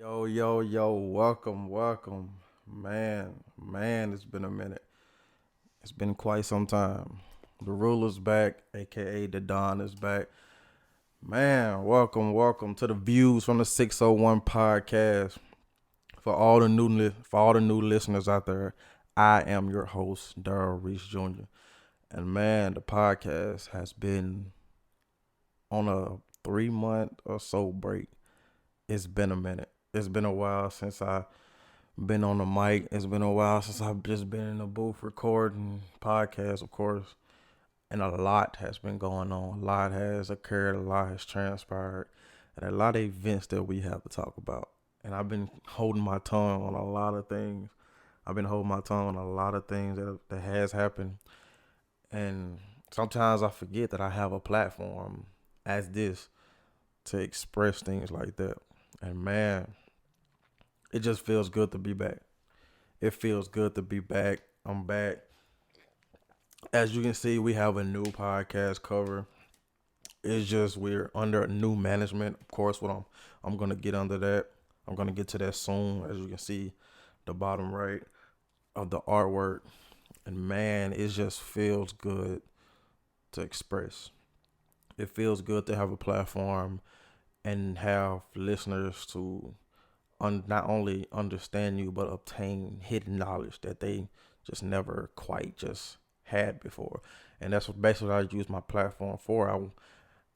Yo, welcome. Man, it's been a minute. It's been quite some time. The ruler's back, aka the Don is back. Man, welcome to the views from the 601 podcast. For all the new listeners out there, I am your host, Darrell Reese Jr. And man, the podcast has been on a 3 month or so break. It's been a minute. It's been a while since I been on the mic. It's been a while since I've just been in the booth recording podcasts, of course. And a lot has been going on. A lot has occurred. A lot has transpired. And a lot of events that we have to talk about. And I've been holding my tongue on a lot of things. I've been holding my tongue on a lot of things that has happened. And sometimes I forget that I have a platform as this to express things like that. And man, it just feels good to be back. It feels good to be back. I'm back. As you can see, we have a new podcast cover. It's just we're under new management. Of course, I'm gonna get under that. I'm gonna get to that soon. As you can see, the bottom right of the artwork. And man, it just feels good to express. It feels good to have a platform and have listeners to not only understand you but obtain hidden knowledge that they just never quite just had before. And that's basically what I use my platform for.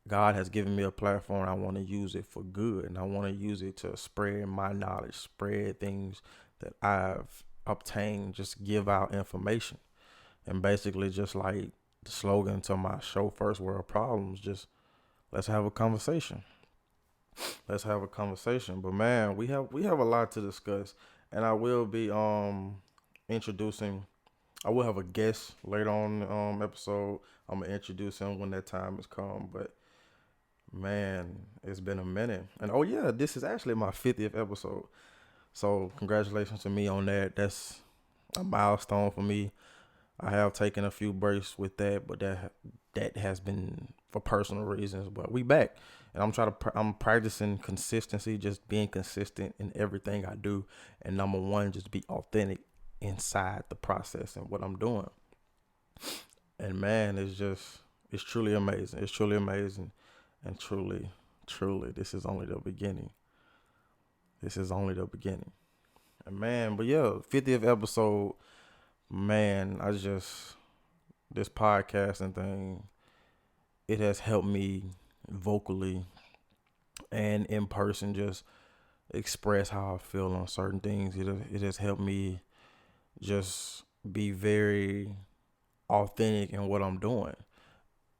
God has given me a platform. I want to use it for good, and I want to use it to spread my knowledge, spread things that I've obtained, just give out information. And basically, just like the slogan to my show, First World Problems, just let's have a conversation. Let's have a conversation. But man, we have a lot to discuss, and I will be introducing. I will have a guest later on in the episode. I'm gonna introduce him when that time has come. But man, it's been a minute, and oh yeah, this is actually my 50th episode. So congratulations to me on that. That's a milestone for me. I have taken a few breaks with that, but that has been for personal reasons. But we back, and I'm practicing consistency, just being consistent in everything I do, and number one, just be authentic inside the process and what I'm doing. And man, it's truly amazing. It's truly amazing, and truly, this is only the beginning. This is only the beginning. And man, but yeah, 50th episode. Man, this podcasting thing, it has helped me vocally and in person just express how I feel on certain things. It has helped me just be very authentic in what I'm doing.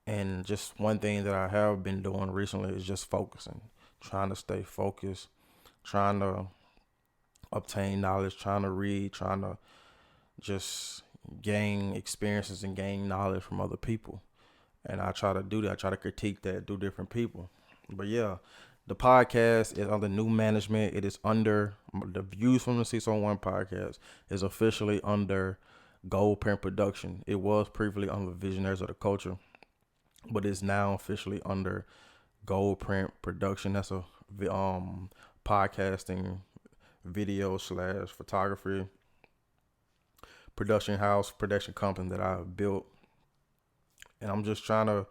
And just one thing that I have been doing recently is just focusing, trying to stay focused, trying to obtain knowledge, trying to read, trying to just gain experiences and gain knowledge from other people. And I try to do that. I try to critique that through different people. But yeah, the podcast is under new management. It is under the Views from the 601 podcast is officially under Gold Print Production. It was previously under Visionaries of the Culture, but it's now officially under Gold Print Production. That's a podcasting, video slash photography production house, production company that I've built. And I'm just trying to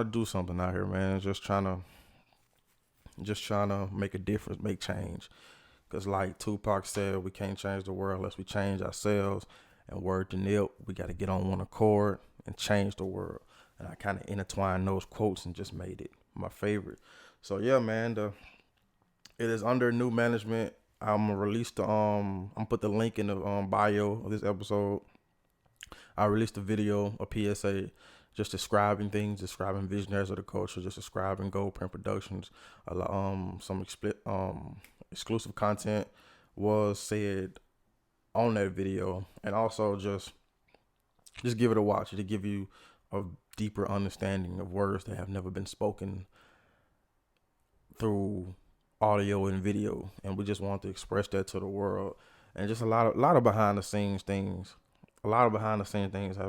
do something out here, man. Just trying to make a difference, make change. Cause like Tupac said, we can't change the world unless we change ourselves. And word to Nip, we got to get on one accord and change the world. And I kind of intertwined those quotes and just made it my favorite. So yeah, man, it is under new management. I'm gonna release I'm put the link in the bio of this episode. I released a video, a PSA, just describing things, describing Visionaries of the Culture, just describing Gold Print Productions. Some exclusive content was said on that video, and also just give it a watch to give you a deeper understanding of words that have never been spoken through audio and video, and we just want to express that to the world. And just a lot of behind the scenes things, have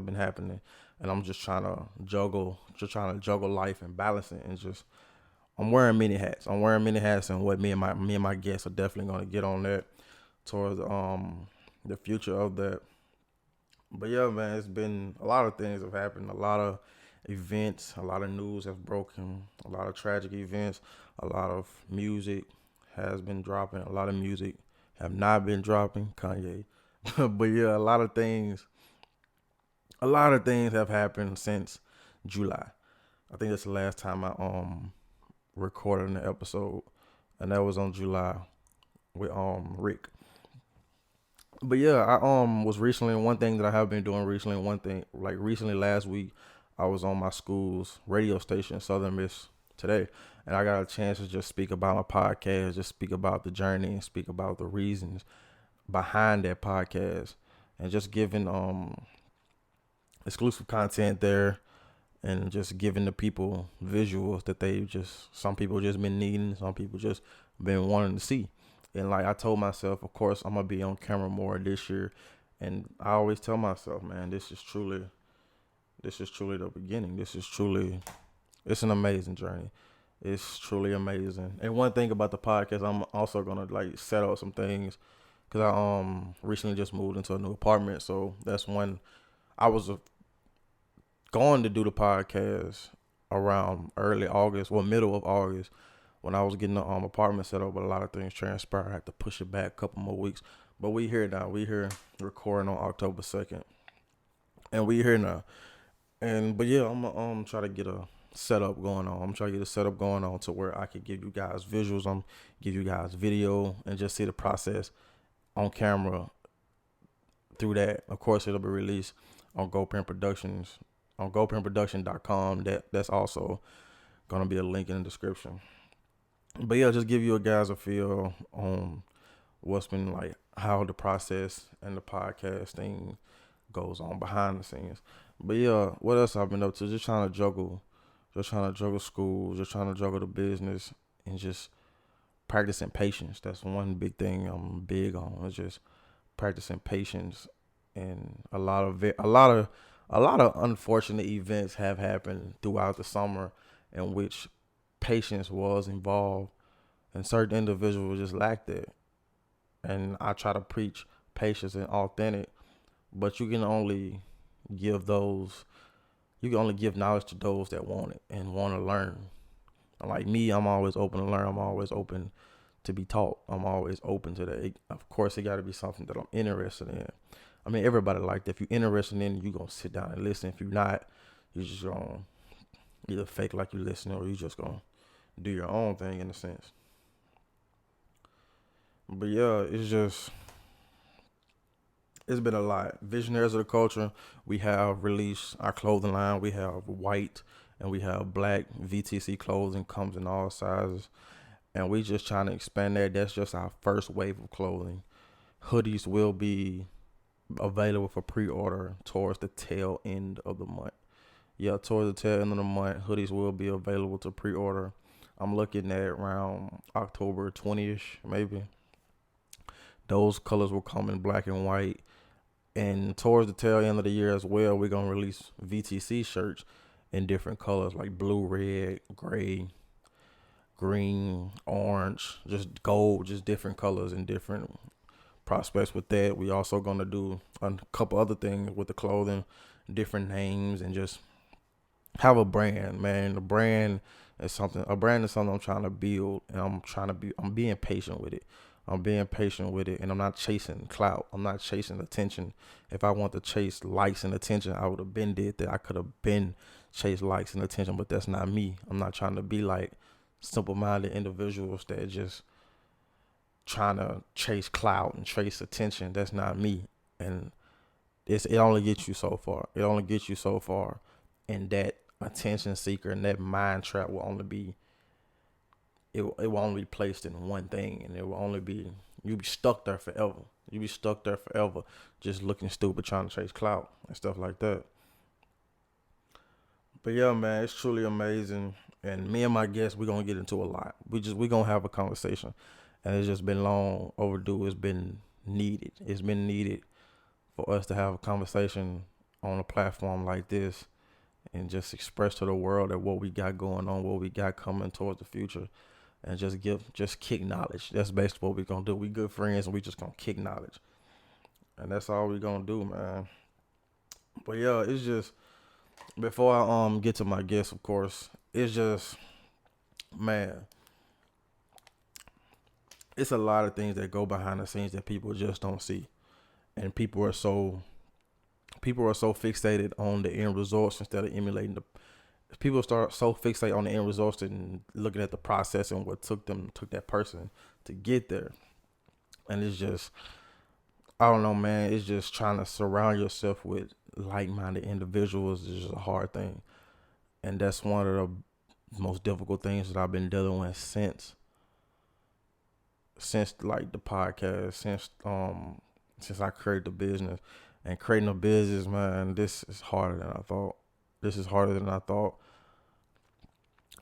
been happening, and I'm just trying to juggle life and balance it, and just I'm wearing many hats. I'm wearing many hats, and what me and my guests are definitely gonna get on that towards the future of that. But yeah, man, it's been a lot of things have happened. A lot of events, a lot of news have broken, a lot of tragic events, a lot of music has been dropping, a lot of music have not been dropping. Kanye, but yeah, a lot of things have happened since July. I think that's the last time I recorded an episode, and that was on July with Rick. But yeah, I was recently one thing that I have been doing recently. One thing like recently last week, I was on my school's radio station, Southern Miss today, and I got a chance to just speak about my podcast, just speak about the journey, and speak about the reasons behind that podcast, and just giving exclusive content there, and just giving the people visuals that they just some people just been needing, some people just been wanting to see. And like I told myself, of course I'm gonna be on camera more this year. And I always tell myself, man, this is truly the beginning. It's an amazing journey. It's truly amazing. And one thing about the podcast, I'm also gonna like set up some things because I recently just moved into a new apartment. So that's when I was going to do the podcast around early August, well, middle of August, when I was getting the apartment set up. But a lot of things transpired. I had to push it back a couple more weeks. But we here now. We here recording on October 2nd, and we here now. And but yeah, I'm gonna try to get a setup going on. I'm trying to get a setup going on to where I could give you guys visuals. Give you guys video and just see the process on camera through that. Of course, it'll be released on GoPrint Productions on GoPrintProduction.com. That's also gonna be a link in the description. But yeah, just give you guys a feel on what's been like, how the process and the podcast thing goes on behind the scenes. But yeah, what else I've been up to? Just trying to juggle school, just trying to juggle the business, and just practicing patience. That's one big thing I'm big on. It's just practicing patience, and a lot of unfortunate events have happened throughout the summer in which patience was involved, and certain individuals just lacked it. And I try to preach patience and authentic, but give those you can only give knowledge to those that want it and want to learn. Like me, I'm always open to learn. I'm always open to be taught. I'm always open to that. Of course, it got to be something that I'm interested in. I mean, everybody like that. If you're interested in it, you're going to sit down and listen. If you're not, you're just going to either fake like you're listening, or you just going to do your own thing in a sense. But yeah, it's been a lot. Visionaries of the culture, we have released our clothing line. We have white and we have black. VTC clothing comes in all sizes. And we just trying to expand that. That's just our first wave of clothing. Hoodies will be available for pre-order towards the tail end of the month. Yeah, towards the tail end of the month, hoodies will be available to pre-order. I'm looking at around October 20ish, maybe. Those colors will come in black and white. And towards the tail end of the year as well, we're going to release VTC shirts in different colors like blue, red, gray, green, orange, just gold, just different colors and different prospects with that. We also going to do a couple other things with the clothing, different names, and just have a brand, man. A brand is something I'm trying to build, and I'm being patient with it. I'm being patient with it, and I'm not chasing clout. I'm not chasing attention. If I want to chase likes and attention, I would have been did that. I could have been chased likes and attention, but that's not me. I'm not trying to be like simple-minded individuals that just trying to chase clout and chase attention. That's not me. And it only gets you so far. It only gets you so far. And that attention seeker and that mind trap will only be it will only be placed in one thing, and it will only be you'll be stuck there forever. You be stuck there forever, just looking stupid, trying to chase clout and stuff like that. But yeah, man, it's truly amazing. And me and my guests, we're gonna get into a lot. We gonna have a conversation, and it's just been long overdue. It's been needed. It's been needed for us to have a conversation on a platform like this, and just express to the world that what we got going on, what we got coming towards the future, and just kick knowledge. That's basically what we gonna do. We good friends and we just gonna kick knowledge, and that's all we gonna do, man. But yeah, it's just before I get to my guest, of course, it's just man, it's a lot of things that go behind the scenes that people just don't see, and people are so fixated on the end results instead of emulating the. People start so fixated on the end results and looking at the process and what took that person to get there, and it's just I don't know, man. It's just trying to surround yourself with like-minded individuals is just a hard thing, and that's one of the most difficult things that I've been dealing with since like the podcast, since I created the business. And creating a business, man, this is harder than I thought. This is harder than I thought.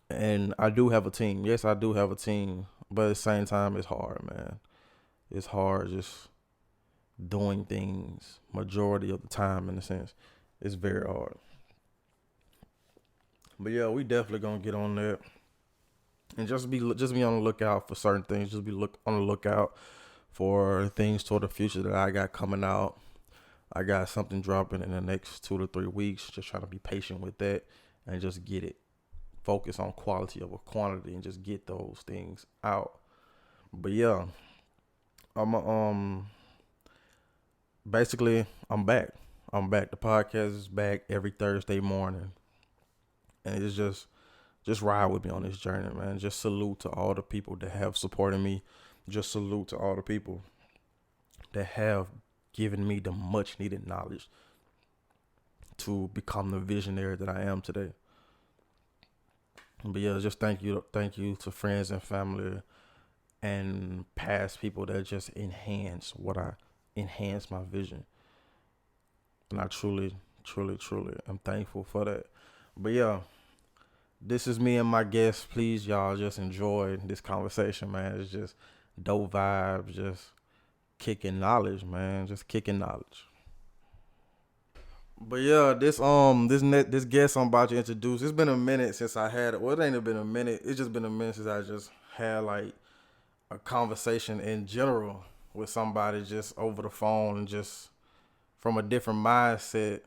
And I do have a team. Yes, I do have a team, but at the same time, it's hard, man. It's hard just doing things majority of the time. In a sense, it's very hard. But yeah, we definitely gonna get on that and just be on the lookout for certain things. Just be look on the lookout for things toward the future that I got coming out. I got something dropping in the next 2 to 3 weeks. Just trying to be patient with that and just get it. Focus on quality over quantity and just get those things out. But yeah, I'm basically I'm back. I'm back. The podcast is back every Thursday morning, and it's just ride with me on this journey, man. Just salute to all the people that have supported me. Just salute to all the people that have given me the much needed knowledge to become the visionary that I am today. But yeah, just thank you to friends and family and past people that just enhance my vision. And I truly am thankful for that. But yeah, this is me and my guest. Please, y'all, just enjoy this conversation, man. It's just dope vibes, just kicking knowledge, man. Just kicking knowledge. But yeah, this guest I'm about to introduce. It's been a minute since I had it. Well, it ain't been a minute. It's just been a minute since I just had like a conversation in general with somebody just over the phone and just from a different mindset.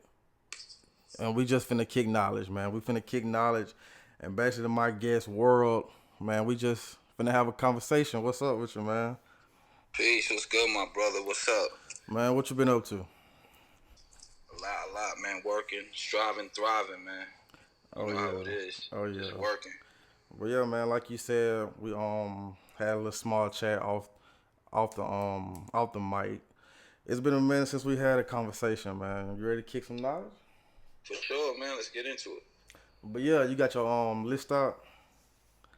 And we just finna kick knowledge, man. We finna kick knowledge. And basically my guest world, man, we just finna have a conversation. What's up with you, man? Peace, what's good, my brother? What's up? Man, what you been up to? A lot, man. Working, striving, thriving, man. You Oh know how yeah. it is. Oh Just yeah. working. But yeah, man, like you said, we had a little small chat off the mic. It's been a minute since we had a conversation, man. You ready to kick some knowledge? For sure, man. Let's get into it. But yeah, you got your list out.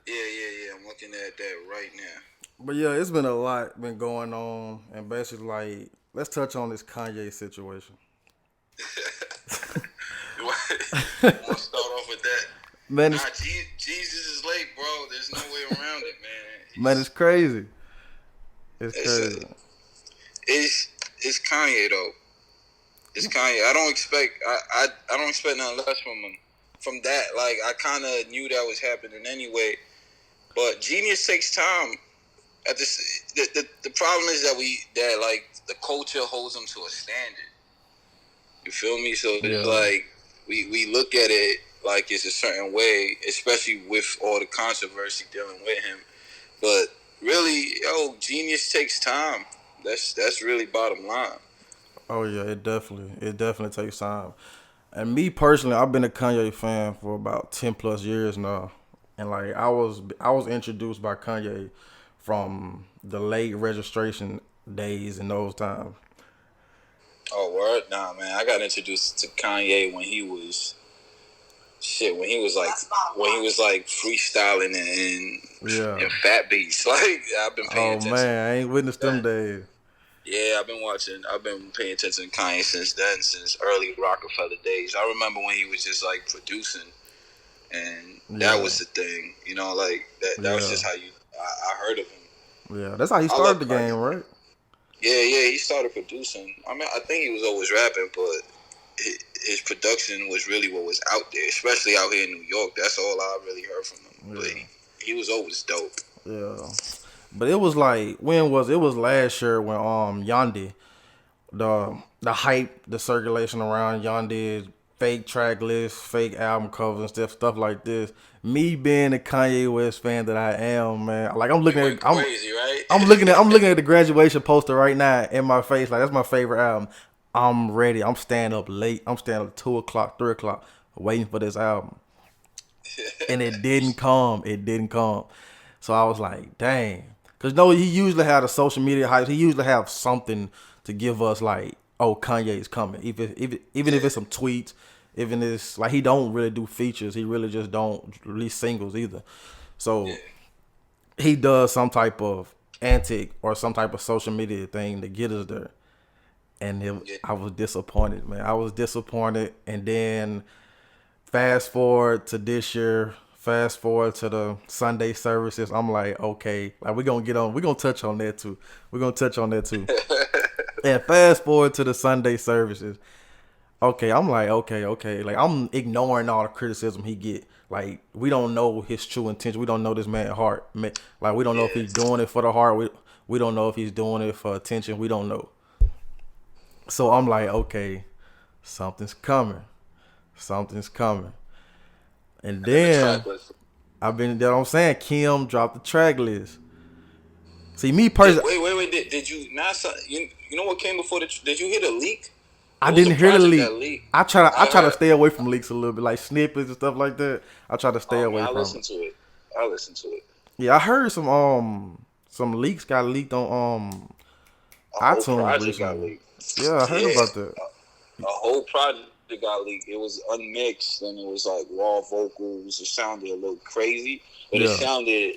Yeah. I'm looking at that right now. But yeah, it's been a lot been going on, and basically like let's touch on this Kanye situation. You want to start off with that? Man, Nah, Jesus is late, bro. There's no way around it, man. man, it's crazy. It's It's a, crazy. it's Kanye though. It's Kanye. I don't expect nothing less from him. From that, like I kind of knew that was happening anyway. But genius takes time. At this, the problem is that like the culture holds them to a standard. You feel me? So it's Yeah. like we look at it like it's a certain way, especially with all the controversy dealing with him. But really, genius takes time. That's really bottom line. Oh yeah, it definitely takes time. And me personally, I've been a Kanye fan for about 10 plus years now, and like I was introduced by Kanye from the late registration days in those times. Oh, word? Nah, man. I got introduced to Kanye when he was when he was like freestyling Yeah. and fat beats. Like I've been paying Oh attention. man, I ain't witnessed them days. Yeah, I've been paying attention to Kanye since then, since early Rockefeller days. I remember when he was just like producing, and that Yeah. was the thing. You know, like that was Yeah. just how I heard of him. Yeah. That's how he I started love the game, Kanye. right? Yeah, he started producing. I mean, I think he was always rapping, but his production was really what was out there, especially out here in New York. That's all I really heard from him. Yeah. But he was always dope. Yeah. But it was like when was it was last year when Yandhi the hype, the circulation around Yandhi, fake track lists, fake album covers and stuff like this. Me being the Kanye West fan that I am, man, like I'm looking You at went crazy, right? I'm looking at the graduation poster right now in my face. Like that's my favorite album. I'm ready. I'm staying up late. I'm staying up 2 o'clock, 3 o'clock, waiting for this album. And it didn't come. It didn't come. So I was like, dang. Cause no, he usually had a social media hype. He usually have something to give us like, oh, Kanye's coming. Even if it's some tweets, even if it's like he don't really do features. He really just don't release singles either. So he does some type of antic or some type of social media thing to get us there. And I was disappointed, man. I was disappointed. And then fast forward to this year, fast forward to the Sunday services. I'm like, okay, like we're gonna touch on that too. We're gonna touch on that too. And fast forward to the Sunday services. Okay, I'm like, okay. Like I'm ignoring all the criticism he get. Like we don't know his true intention. We don't know this man's heart. Like we don't know if he's doing it for the heart. We don't know if he's doing it for attention. We don't know. So I'm like, okay, something's coming. Something's coming. And then I've been, you know what I'm saying, Kim dropped the track list. See, me personally. Wait. Did you not? You know what came before did you hear the leak? I didn't hear the leak. I try to stay away from leaks a little bit, like snippets and stuff like that. I try to stay away from. I listen to it. Yeah, I heard some leaks got leaked on iTunes recently. Yeah, I heard about that. A whole project got leaked. It was unmixed and it was like raw vocals. It sounded a little crazy, but it sounded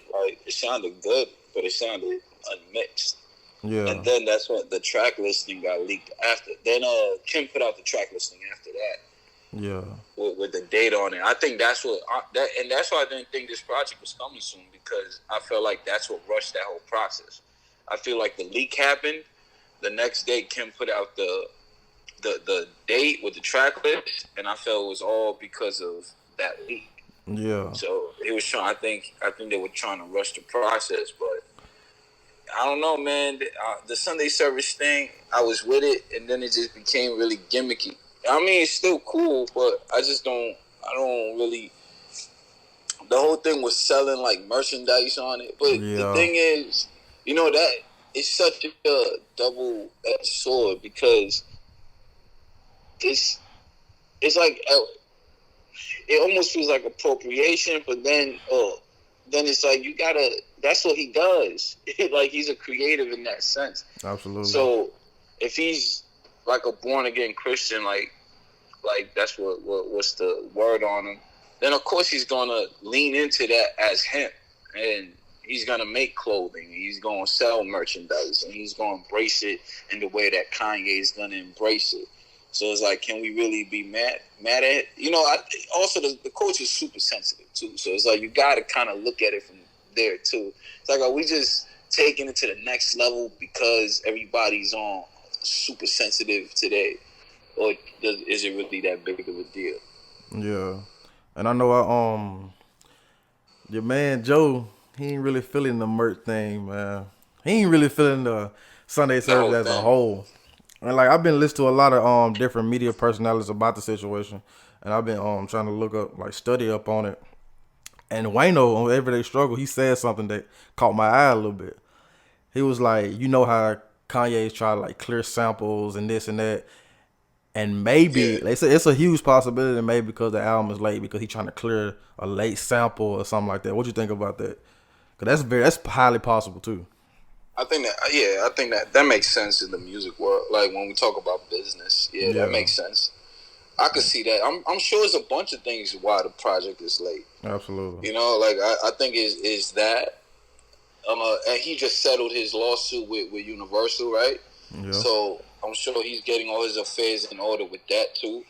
good, but it sounded unmixed. Yeah. And then that's when the track listing got leaked after. Then Kim put out the track listing after that. Yeah. With the date on it. I think that's what and that's why I didn't think this project was coming soon, because I felt like that's what rushed that whole process. I feel like the leak happened. The next day Kim put out the date with the track list, and I felt it was all because of that leak. Yeah. So it was trying. I think they were trying to rush the process, but I don't know, man. The Sunday service thing, I was with it, and then it just became really gimmicky. I mean, it's still cool, but I don't really. The whole thing was selling like merchandise on it, but the thing is, that it's such a double-edged sword, because it's like it almost feels like appropriation, but then it's like you gotta. That's what he does. Like he's a creative in that sense. Absolutely. So if he's like a born again Christian, like that's what's the word on him, then of course he's gonna lean into that as him, and he's gonna make clothing, he's gonna sell merchandise, and he's gonna embrace it in the way that Kanye is gonna embrace it. So it's like, can we really be mad at it? Also the coach is super sensitive too. So it's like you got to kind of look at it from there too. It's like, are we just taking it to the next level because everybody's on super sensitive today, or is it really that big of a deal? Yeah, and I know your man Joe, he ain't really feeling the merch thing, man. He ain't really feeling the Sunday service as a whole. And like I've been listening to a lot of different media personalities about the situation, and I've been trying to look up, like study up on it. And Wayno on Everyday Struggle, he said something that caught my eye a little bit. He was like, how Kanye's try to like clear samples and this and that, and maybe they say it's a huge possibility, maybe because the album is late, because he's trying to clear a late sample or something like that. What you think about that? Because that's highly possible too. I think that makes sense in the music world. Like when we talk about business, that makes sense. I could see that. I'm sure there's a bunch of things why the project is late. Absolutely. Like I think is that. And he just settled his lawsuit with Universal, right? Yeah. So I'm sure he's getting all his affairs in order with that too,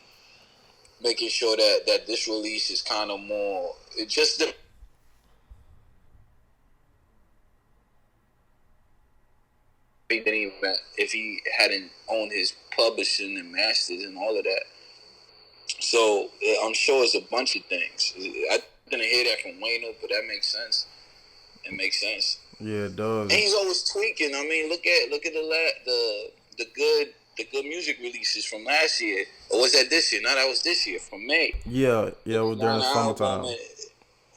making sure that this release is kind of more. It just. If he hadn't owned his publishing and masters and all of that, So I'm sure it's a bunch of things. I didn't hear that from Wayno, but that makes sense. It makes sense. Yeah, it does. And he's always tweaking. I mean, look at the good music releases from last year. Or was that this year? No, that was this year from May. Yeah, it was during the summertime.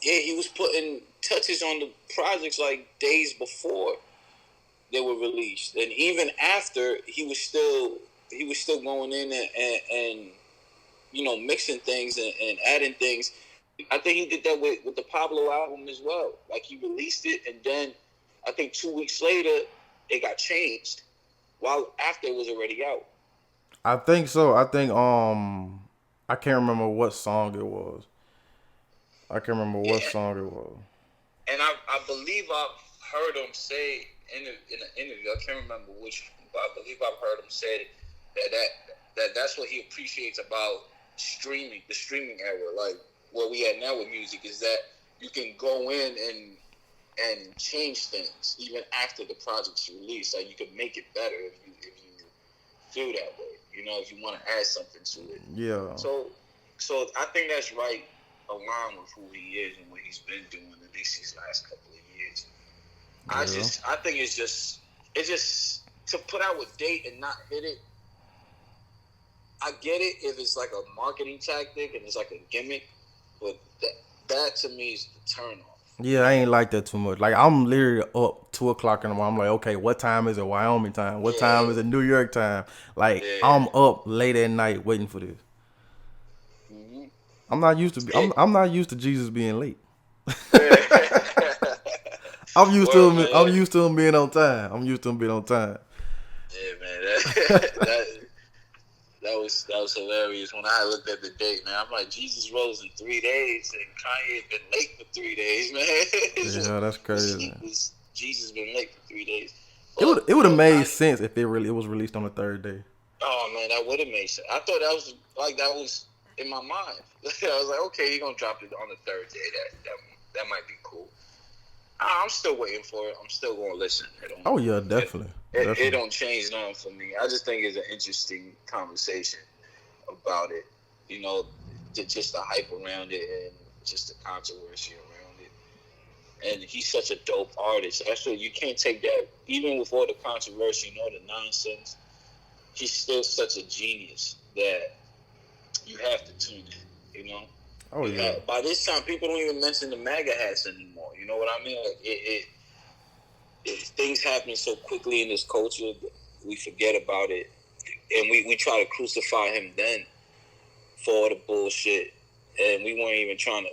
Yeah, he was putting touches on the projects like days before they were released, and even after he was still going in and mixing things and adding things. I think he did that with the Pablo album as well. Like he released it, and then I think 2 weeks later it got changed, while after it was already out. I think so. I think I can't remember what song it was. I can't remember what song it was. And I believe I've heard him say in an interview, I can't remember which, but I believe I've heard him say that's what he appreciates about the streaming era, like where we at now with music, is that you can go in and change things even after the project's released. Like you can make it better if you feel that way. If you want to add something to it. Yeah. So I think that's right aligned with who he is and what he's been doing at least these last couple of years. Yeah. I think it's just to put out a date and not hit it. I get it if it's like a marketing tactic and it's like a gimmick, but that to me is the turn off. Yeah, I ain't like that too much. Like I'm literally up 2:00 in the morning. I'm like, okay, what time is it Wyoming time? What time is it New York time? Like I'm up late at night waiting for this. Mm-hmm. I'm not used to. I'm not used to Jesus being late. I'm used to him. I'm used to him being on time. Yeah, man. That was hilarious when I looked at the date, man. I'm like, Jesus rose in 3 days, and Kanye had been late for 3 days, man. Yeah, that's crazy. Jesus been late for 3 days. It would have made sense if it was released on the third day. Oh man, that would have made sense. I thought that was in my mind. I was like, okay, he's gonna drop it on the third day. That might be cool. I'm still waiting for it. I'm still gonna listen. Oh yeah, definitely. It don't change nothing for me. I just think it's an interesting conversation about it. Just the hype around it and just the controversy around it. And he's such a dope artist. Actually, you can't take that. Even with all the controversy, the nonsense, he's still such a genius that you have to tune in. Oh yeah. By this time, people don't even mention the MAGA hats anymore. You know what I mean? Like it things happen so quickly in this culture, we forget about it, and we try to crucify him then for all the bullshit, and we weren't trying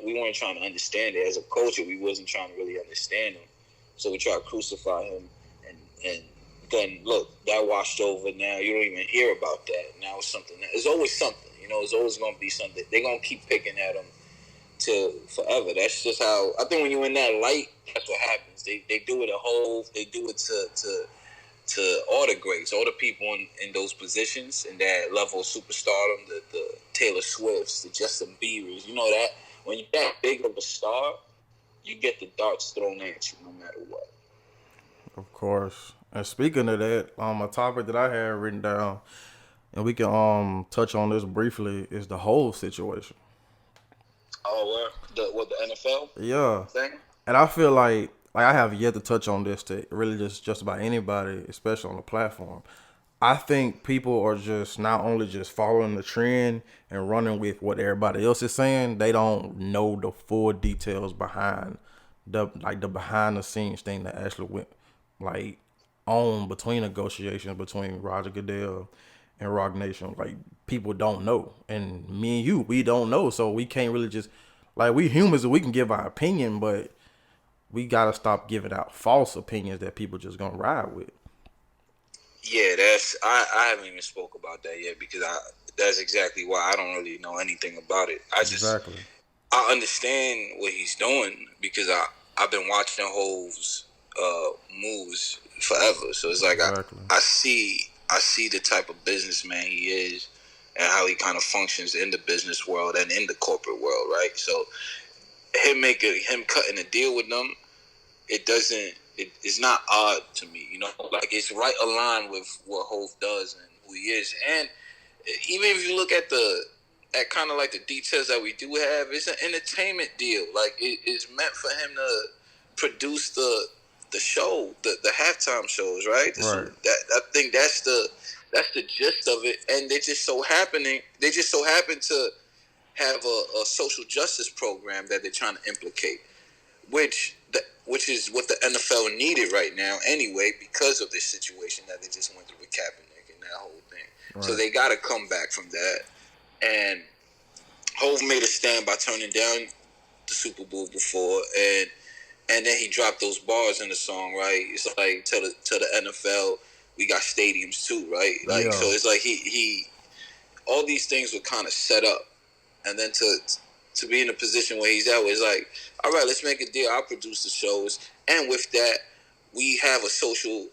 to understand it as a culture. We wasn't trying to really understand him, so we try to crucify him, and then look, that washed over. Now you don't even hear about that. Now it's something. It's always something. It's always going to be something. They're going to keep picking at him till forever. That's just how. I think when you're in that light, that's what happens. They do it they do it to all the greats, all the people in those positions, in that level of superstardom, the Taylor Swifts, the Justin Biebers. That when you're that big of a star, you get the darts thrown at you no matter what. Of course. And speaking of that, a topic that I had written down, and we can touch on this briefly, is the whole situation. Oh, the NFL? Yeah. Thing? And I feel like I have yet to touch on this to really just about anybody, especially on the platform. I think people are just not only just following the trend and running with what everybody else is saying, they don't know the full details behind the behind the scenes thing that actually went on between negotiations between Roger Goodell and Rock Nation. Like people don't know, and me and you, we don't know, so we can't really just we humans, we can give our opinion, but we gotta stop giving out false opinions that people just gonna ride with. Yeah, I haven't even spoke about that yet because that's exactly why I don't really know anything about it. I understand what he's doing because I've been watching Hov's moves forever. So it's like exactly. I see the type of businessman he is and how he kind of functions in the business world and in the corporate world, right? So him cutting a deal with them, it's not odd to me, it's right aligned with what Hov does and who he is. And even if you look at the at kind of like the details that we do have. It's an entertainment deal. Like it's meant for him to produce the show, the halftime shows, right? Right. I think that's the gist of it. And they just so happen to have a social justice program that they're trying to implicate, which is what the NFL needed right now anyway, because of this situation that they just went through with Kaepernick and that whole thing. Right. So they got to come back from that. And Hov made a stand by turning down the Super Bowl before, and then he dropped those bars in the song, right? It's like to the NFL, we got stadiums too, right? Like, so it's like he all these things were kind of set up, and then to be in a position where he's at, where it's like, all right, let's make a deal. I'll produce the shows, and with that, we have a social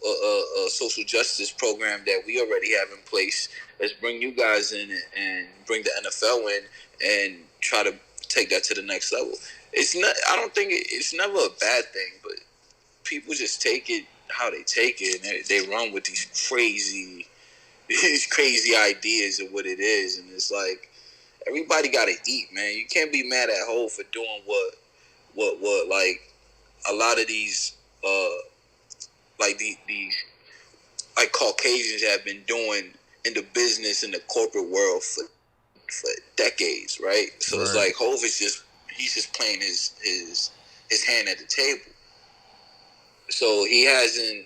justice program that we already have in place. Let's bring you guys in and bring the NFL in and try to take that to the next level. It's not. I don't think it's never a bad thing, but people just take it how they take it, and they run with these crazy ideas of what it is, and it's like everybody got to eat, man. You can't be mad at Hov for doing what like a lot of these like these like Caucasians have been doing in the business in the corporate world for decades, right? So It's like Hov is he's just playing his hand at the table. So he hasn't.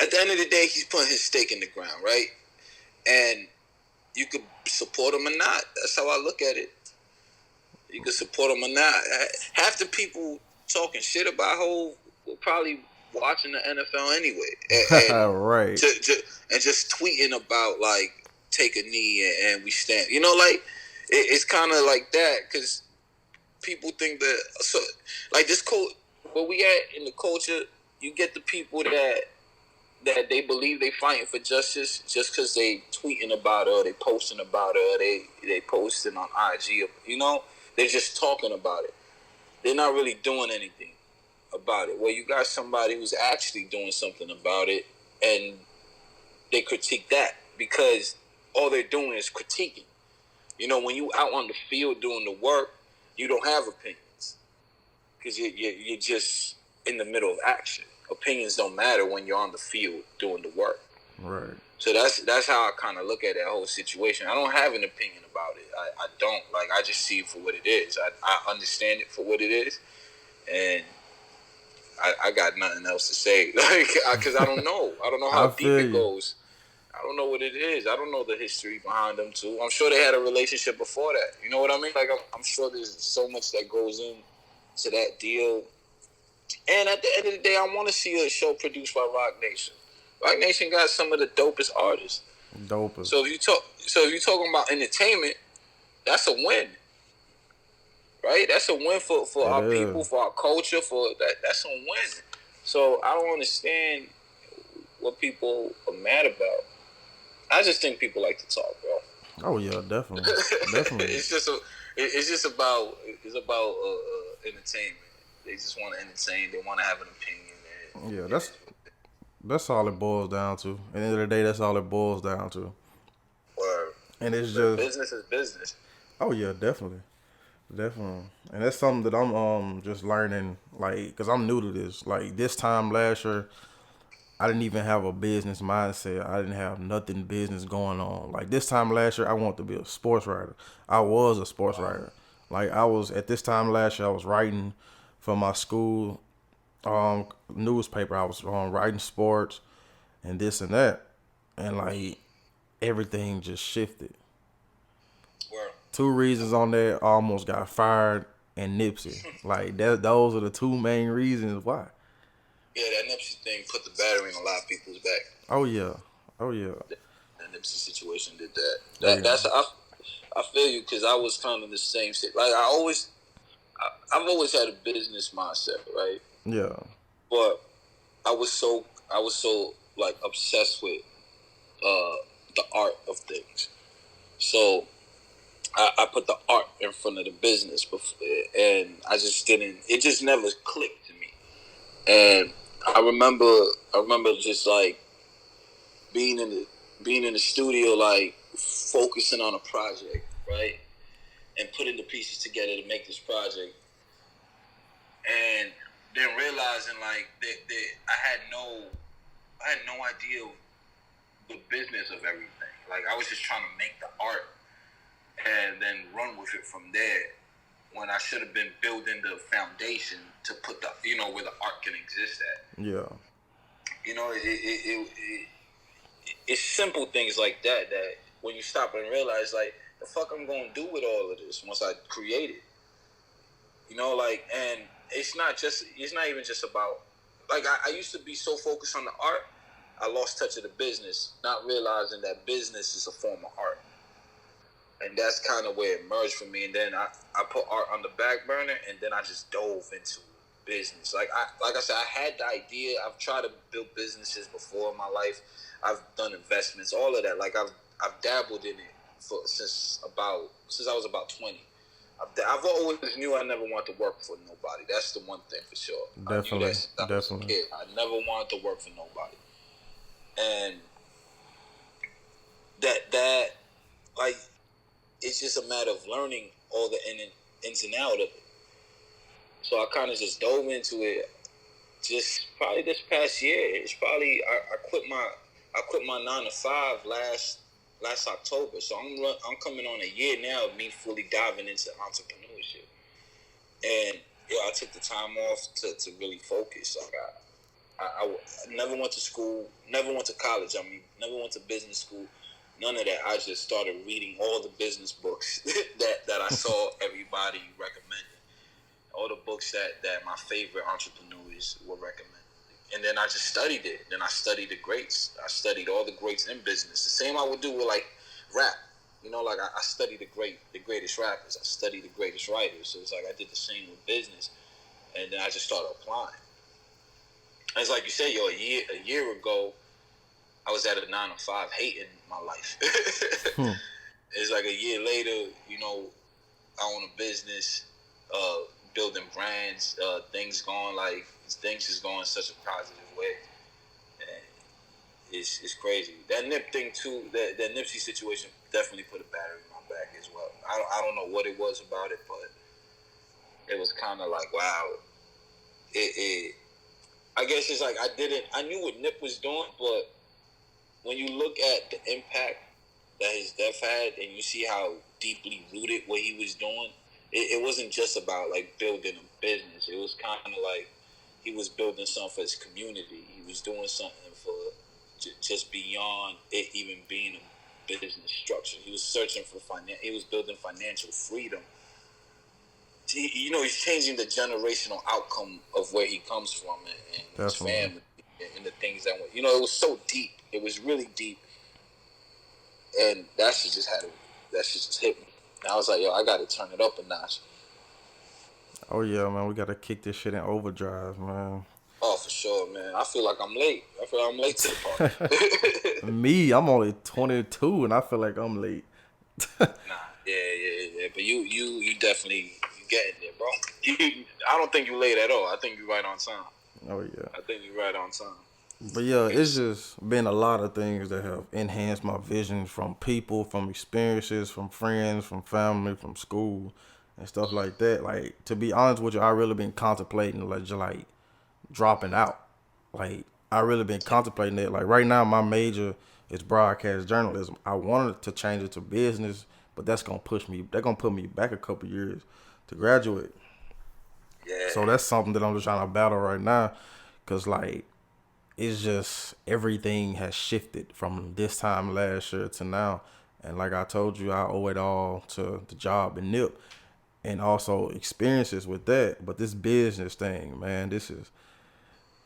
At the end of the day, he's putting his stake in the ground, right? And you could support him or not. That's how I look at it. You could support him or not. Half the people talking shit about Hov were probably watching the NFL anyway, and right? And just tweeting about like take a knee and we stand. You know, like it's kind of like that because people think that like this where we at in the culture, you get the people that they believe they fighting for justice just because they tweeting about it or they posting about it or they posting on IG. You know, they're just talking about it. They're not really doing anything about it. Well, you got somebody who's actually doing something about it, and they critique that because all they're doing is critiquing. You know, when you out on the field doing the work, you don't have opinions because you're just in the middle of action. Opinions don't matter when you're on the field doing the work. Right. So that's how I kind of look at that whole situation. I don't have an opinion about it. I don't. Like, I just see it for what it is. I understand it for what it is, and I got nothing else to say. Like, because I don't know. I don't know how deep it goes. I don't know what it is. I don't know the history behind them too. I'm sure they had a relationship before that. You know what I mean? Like, I'm sure there's so much that goes into that deal. And at the end of the day, I want to see a show produced by Rock Nation. Rock Nation got some of the dopest artists. Dopest. So if you're talking about entertainment, that's a win, right? That's a win for our people, for our culture, for that. That's a win. So I don't understand what people are mad about. I just think people like to talk, bro. Oh yeah, definitely, definitely. It's just about entertainment. They just want to entertain. They want to have an opinion. Yeah, that's all it boils down to. At the end of the day, that's all it boils down to. Word. And it's just business is business. Oh yeah, definitely. And that's something that I'm just learning, like, because I'm new to this. Like, this time last year, I didn't even have a business mindset. I didn't have nothing business going on. Like, this time last year, I wanted to be a sports writer. I was a sports writer. Like, at this time last year, I was writing for my school newspaper. I was writing sports and this and that. And, like, everything just shifted. Word. 2 reasons on there, I almost got fired, and Nipsey. Like, those are the 2 main reasons why. Yeah, that Nipsey thing put the battery in a lot of people's back. Oh yeah. That Nipsey situation did that. That's I feel you because I was kind of the same shit. Like I've always had a business mindset, right? Yeah. But I was so like obsessed with the art of things. So I put the art in front of the business, and I just didn't. It just never clicked to me. And I remember just like being in the studio, like focusing on a project, right? And putting the pieces together to make this project, and then realizing like that I had no idea the business of everything. Like I was just trying to make the art and then run with it from there. When I should have been building the foundation to put the where the art can exist at. Yeah. It's simple things like that when you stop and realize like the fuck I'm gonna do with all of this once I create it. And it's not even just about like I used to be so focused on the art, I lost touch of the business, not realizing that business is a form of art. And that's kind of where it merged for me. And then I put art on the back burner, and then I just dove into business. Like I said, I had the idea. I've tried to build businesses before in my life. I've done investments, all of that. Like I've dabbled in it since I was about 20. I've always knew I never wanted to work for nobody. That's the one thing for sure. Definitely, I knew that I was a kid. I never wanted to work for nobody. And that like it's just a matter of learning all the ins and out of it. So I kind of just dove into it. Just probably this past year. It's probably I quit my 9 to 5 last October. So I'm coming on a year now of me fully diving into entrepreneurship. And I took the time off to really focus. Like I never went to school, never went to college. Never went to business school. None of that. I just started reading all the business books that I saw everybody recommending. All the books that my favorite entrepreneurs were recommending. And then I just studied it. Then I studied the greats. I studied all the greats in business. The same I would do with like rap. Like I studied the greatest rappers. I studied the greatest writers. So it's like I did the same with business. And then I just started applying. And it's like you said, a year ago, I was at a 9 to 5 hating my life. It's like a year later, I own a business, building brands, things is going such a positive way. And it's crazy. That Nip thing too, that Nipsey situation definitely put a battery in my back as well. I don't know what it was about it, but it was kind of like, wow. I guess it's like I knew what Nip was doing, but when you look at the impact that his death had and you see how deeply rooted what he was doing, it wasn't just about like building a business. It was kind of like he was building something for his community. He was doing something for just beyond it even being a business structure. He was searching for he was building financial freedom. He's changing the generational outcome of where he comes from and his family and the things that went. It was so deep. It was really deep, and that shit just hit me. And I was like, yo, I got to turn it up a notch. Oh yeah, man, we gotta kick this shit in overdrive, man. Oh, for sure, man. I feel like I'm late. I feel like I'm late to the party. Me, I'm only 22, and I feel like I'm late. Nah, yeah. But you definitely getting there, bro. I don't think you late at all. I think you're right on time. Oh yeah. I think you're right on time. But yeah, it's just been a lot of things that have enhanced my vision, from people, from experiences, from friends, from family, from school, and stuff like that. Like, to be honest with you, I really been contemplating like dropping out. Like, I really been contemplating that. Like, right now my major is broadcast journalism. I wanted to change it to business, but that's gonna put me back a couple years to graduate. Yeah. So that's something that I'm just trying to battle right now, cause like, it's just everything has shifted from this time last year to now. And like I told you, I owe it all to the job in Nip and also experiences with that. But this business thing, man, this is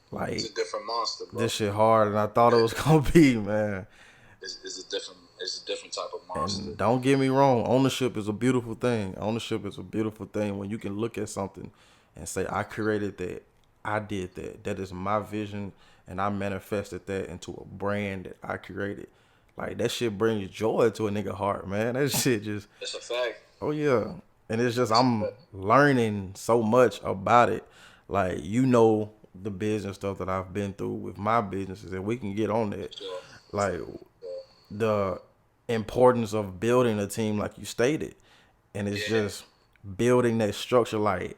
like, it's a different monster, bro. This shit harder than I thought it was gonna be, man. It's a different type of monster. And don't get me wrong, ownership is a beautiful thing. Ownership is a beautiful thing when you can look at something and say, I created that, I did that. That is my vision. And I manifested that into a brand that I created. Like, that shit brings joy to a nigga heart, man. That shit just... It's a fact. Oh, yeah. And it's just, I'm learning so much about it. Like, the business stuff that I've been through with my businesses, and we can get on that. Sure. Like, importance of building a team, like you stated, and it's Yeah. just building that structure. Like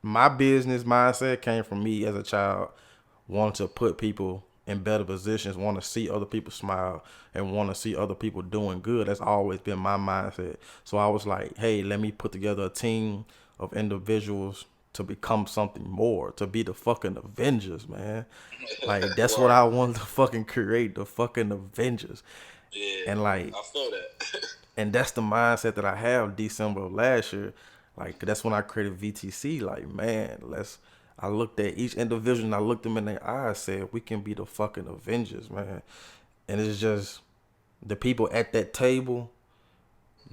my business mindset came from me as a child, wanting to put people in better positions, want to see other people smile, and want to see other people doing good. That's always been my mindset. So I was like, hey, let me put together a team of individuals to become something more, to be the fucking Avengers, man. Like that's what Word. I wanted to fucking create, the fucking Avengers. Yeah, And like, I feel that. and that's the mindset that I have December of last year. Like that's when I created VTC. Like, man, I looked at each individual and I looked them in their eyes, said, we can be the fucking Avengers, man. And it's just the people at that table,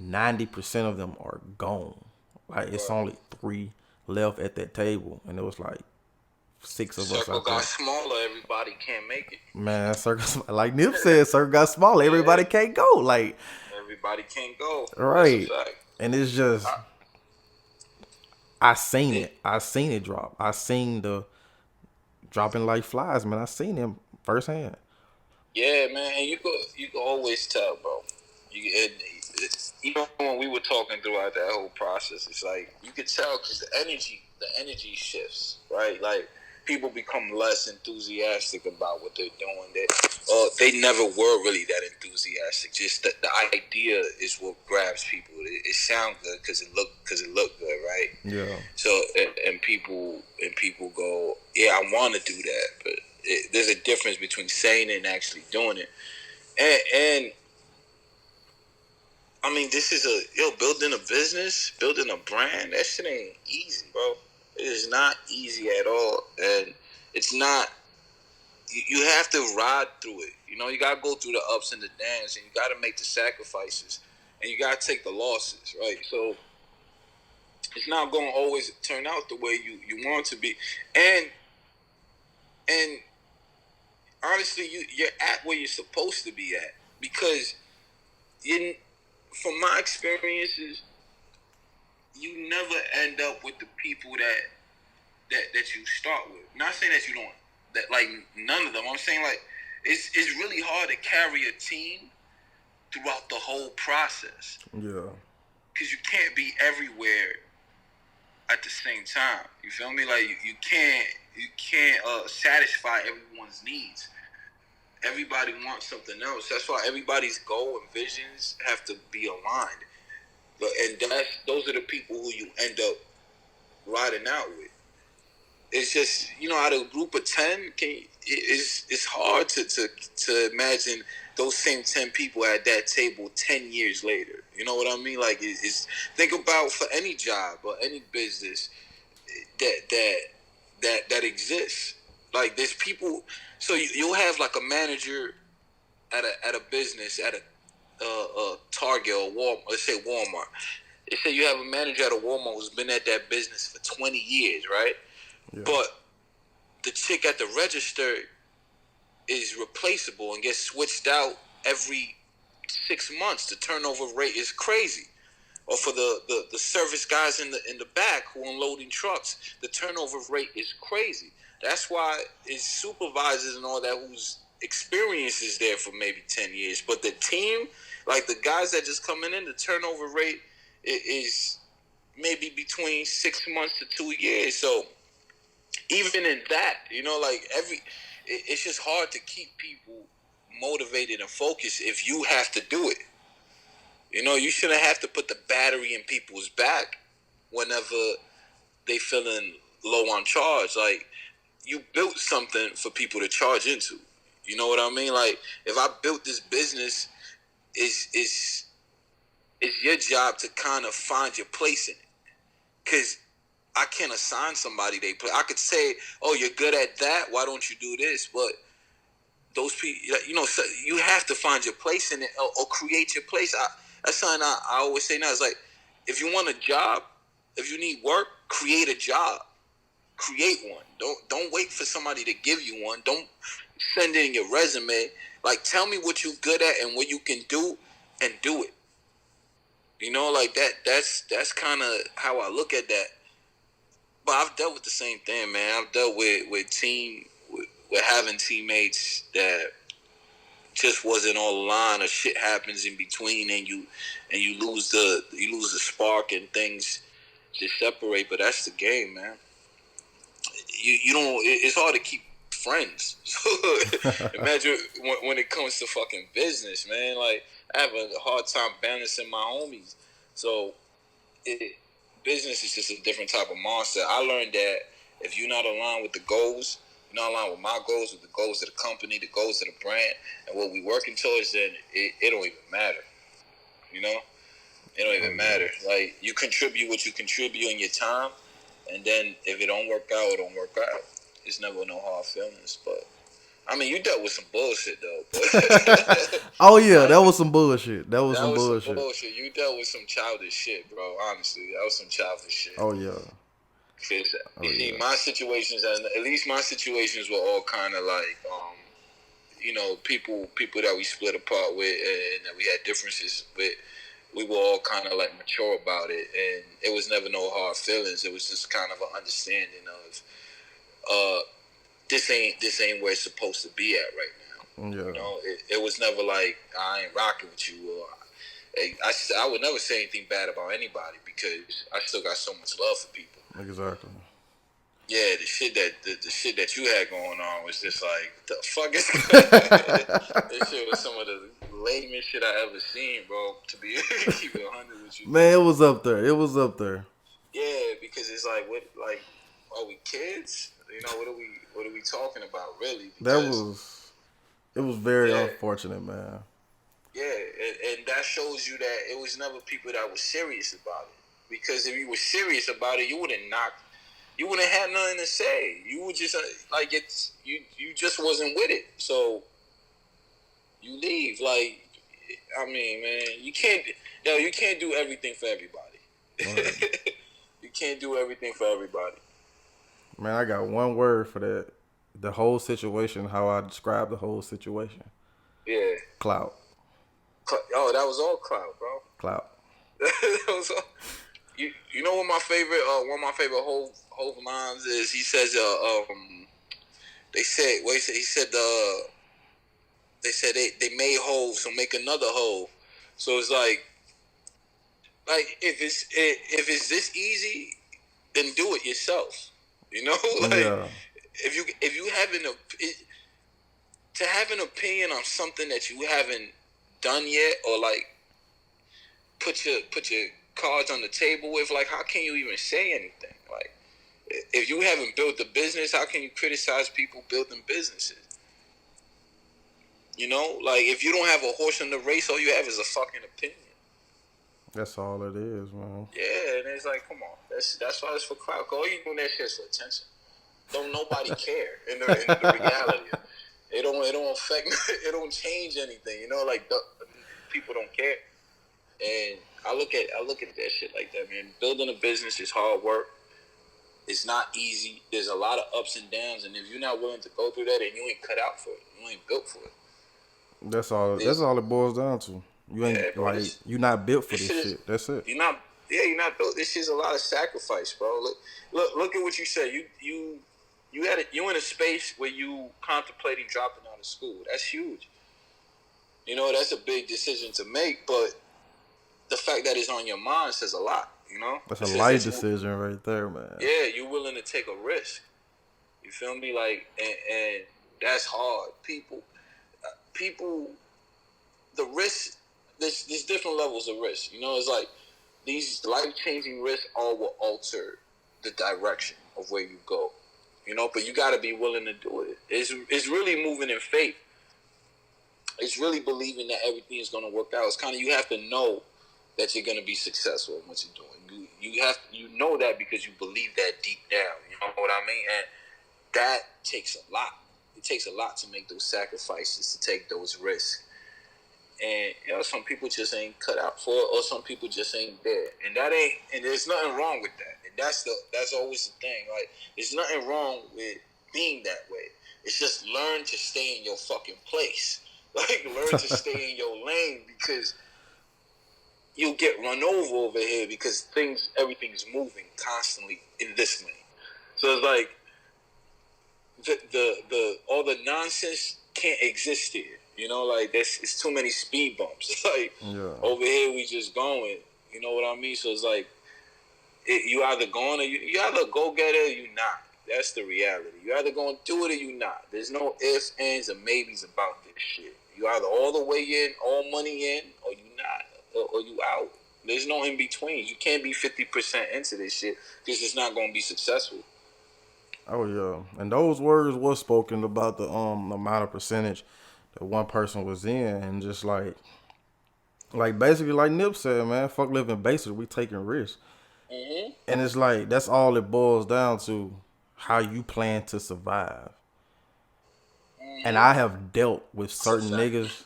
90% of them are gone. Like it's Word. only 3 left at that table. And it was like 6 of us, I Circle got think. smaller. Everybody can't make it. Man, circle, like Nip said, circle got smaller. Yeah, Everybody can't go. Like, everybody can't go. That's a right. fact. And it's just, I, I seen it, it. I seen it drop. I seen the dropping like flies, man. I seen him firsthand. yeah, man. And you could always tell, bro. Even when we were talking throughout that whole process, it's like you could tell because the energy shifts, right? Like people become less enthusiastic about what they're doing. They never were really that enthusiastic. Just the idea is what grabs people. It sounds good because it looked good, right? Yeah. So and people go, yeah, I want to do that, but there's a difference between saying it and actually doing it. And I mean, this is building a business, building a brand. That shit ain't easy, bro. It is not easy at all, and it's not. You have to ride through it. You know, you gotta go through the ups and the downs, and you gotta make the sacrifices, and you gotta take the losses, right? So it's not gonna always turn out the way you want it to be, and honestly, you're at where you're supposed to be at because you. From my experiences, you never end up with the people that you start with. Not saying that you don't, that like none of them. I'm saying like it's really hard to carry a team throughout the whole process Yeah. because you can't be everywhere at the same time. You feel me? Like you can't satisfy everyone's needs. Everybody wants something else. That's why everybody's goal and visions have to be aligned. And those are the people who you end up riding out with. It's just out of a group of 10, it's hard to imagine those same 10 people at that table 10 years later. You know what I mean? Like it's think about for any job or any business that exists. Like there's people. So you'll have like a manager at a business at a Target or Walmart. Let's say Walmart. They say you have a manager at a Walmart who's been at that business for 20 years, right? Yeah. But the chick at the register is replaceable and gets switched out every 6 months. The turnover rate is crazy. Or for the service guys in the back who are unloading trucks, the turnover rate is crazy. That's why it's supervisors and all that whose experience is there for maybe 10 years. But the team, like the guys that just coming in, the turnover rate is maybe between 6 months to 2 years. So even in that, like it's just hard to keep people motivated and focused if you have to do it. You shouldn't have to put the battery in people's back whenever they feeling low on charge. Like you built something for people to charge into. You know what I mean? Like if I built this business, it's your job to kind of find your place in it. Because I can't assign somebody they play. I could say, "Oh, you're good at that. Why don't you do this?" But those people, so you have to find your place in it or create your place. That's something I always say now. It's like if you want a job, if you need work, create a job. Create one. Don't wait for somebody to give you one. Don't send in your resume. Like tell me what you're good at and what you can do, and do it. Like that. That's kind of how I look at that. But I've dealt with the same thing, man. I've dealt with having teammates that just wasn't all aligned, or shit happens in between, and you lose the spark, and things just separate. But that's the game, man. You don't. It's hard to keep friends. Imagine when it comes to fucking business, man. Like, I have a hard time balancing my homies. So business is just a different type of monster. I learned that if you're not aligned with the goals, you're not aligned with my goals, with the goals of the company, the goals of the brand, and what we're working towards, then it don't even matter. You know? It don't even matter. Like, you contribute what you contribute in your time, and then if it don't work out, it don't work out. It's never no hard feelings. But I mean, you dealt with some bullshit though. But Oh yeah, that was some bullshit. That was some some bullshit. bullshit. You dealt with some childish shit, bro. Honestly, that was some childish shit. Oh yeah. Cause you see, my situations, at least my situations, were all kind of like, you know, people that we split apart with, and that we had differences with. We were all kind of like mature about it, and it was never no hard feelings. It was just kind of an understanding of, this ain't where it's supposed to be at right now. Yeah. You know, it was never like, I ain't rocking with you, or I would never say anything bad about anybody, because I still got so much love for people. Exactly. Yeah, the shit that you had going on was just like, the fuck is this shit was some of the lamest shit I ever seen, bro. To be keep it 100 with you, man, it was up there. It was up there. Yeah, because it's like, what, like, are we kids? You know, what are we talking about, really? Because it was very unfortunate, man. Yeah, and that shows you that it was never people that were serious about it. Because if you were serious about it, you wouldn't have nothing to say. You would just like, you just wasn't with it. So you leave. Like, I mean, man, you can't do everything for everybody. Right. You can't do everything for everybody. Man, I got one word for that. The whole situation, how I describe the whole situation. Yeah. Clout. Oh, that was all clout, bro. Clout. That was all. You know what my favorite one of my favorite Hov lines is? He says they said they made Hov, so make another Hov. So it's like if it's this easy, then do it yourself. You know, like, yeah. if you to have an opinion on something that you haven't done yet, or like put your cards on the table with, like, how can you even say anything? Like, if you haven't built a business, how can you criticize people building businesses? You know, like, if you don't have a horse in the race, all you have is a fucking opinion. That's all it is, man. Yeah, and it's like, come on, that's why it's for crowd. All you doing that shit is for attention. Don't nobody care in the reality. It don't affect. It don't change anything. You know, like, people don't care. And I look at that shit like that, man. Building a business is hard work. It's not easy. There's a lot of ups and downs, and if you're not willing to go through that, then you ain't cut out for it. You ain't built for it. That's all it boils down to. You ain't you're not built for this shit. That's it. You're not built. This shit's a lot of sacrifice, bro. Look at what you said. You in a space where you contemplating dropping out of school. That's huge. You know, that's a big decision to make, but the fact that it's on your mind says a lot, you know? That's a life decision right there, man. Yeah, you're willing to take a risk. You feel me? Like, and that's hard. People, the risk, there's different levels of risk. You know, it's like these life-changing risks all will alter the direction of where you go. You know, but you got to be willing to do it. It's really moving in faith. It's really believing that everything is going to work out. It's kind of, you have to know that you're going to be successful in what you're doing. You know that because you believe that deep down. You know what I mean? And that takes a lot. It takes a lot to make those sacrifices, to take those risks. And, you know, some people just ain't cut out for it, or some people just ain't there. And there's nothing wrong with that. And that's always the thing. Like, there's nothing wrong with being that way. It's just learn to stay in your fucking place. Like, learn to stay in your lane, because you'll get run over here, because everything's moving constantly in this lane. So it's like the all the nonsense can't exist here. You know, like it's too many speed bumps. Like Yeah. over here we just going. You know what I mean? So it's like you either going or you either go get it or you not. That's the reality. You either gonna do it or you not. There's no ifs, ands, and maybes about this shit. You either all the way in, all money in, or you not, or you out. There's no in between. You can't be 50% into this shit because it's not gonna be successful. Oh yeah, and those words was spoken about the amount of percentage that one person was in, and just like basically like Nip said, man, fuck living basic, we taking risks, and it's like that's all it boils down to, how you plan to survive. And I have dealt with That's a certain fact. niggas.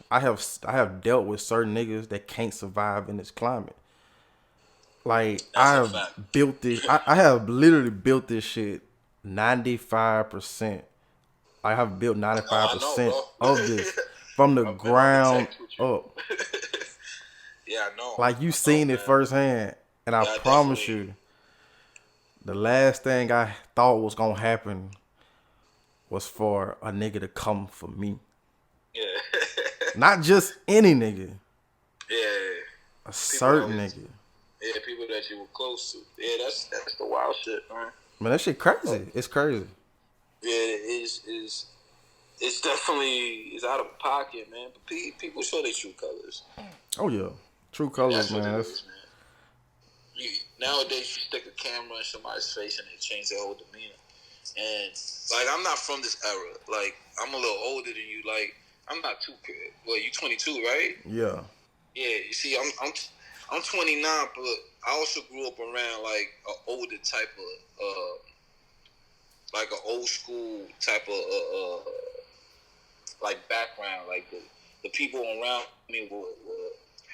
I have dealt with certain niggas that can't survive in this climate. Like I That's a have fact. built this. I have literally built this shit 95%. I have built ninety five Oh, I know, percent of this bro. from the I've been on the ground text with you. up. Yeah, I know. Like you I know, seen it man. firsthand, and I Yeah, I promise definitely. you, the last thing I thought was gonna happen was for a nigga to come for me. Yeah. Not just any nigga, Yeah. a People that certain was, nigga. yeah, people that you were close to. Yeah, that's the wild shit, man. Man, that shit But, crazy. It's crazy. yeah, it's definitely it's out of pocket, man. But people show their true colors, Oh yeah, true and colors, that's what it man. That's is, man. Nowadays, you stick a camera in somebody's face and they change their whole demeanor. And like, I'm not from this era. Like, I'm a little older than you. Like, I'm not too. Well, you 22, right? yeah, Yeah. You see, I'm 29, but I also grew up around like an older type of like an old school type of like background. Like the people around me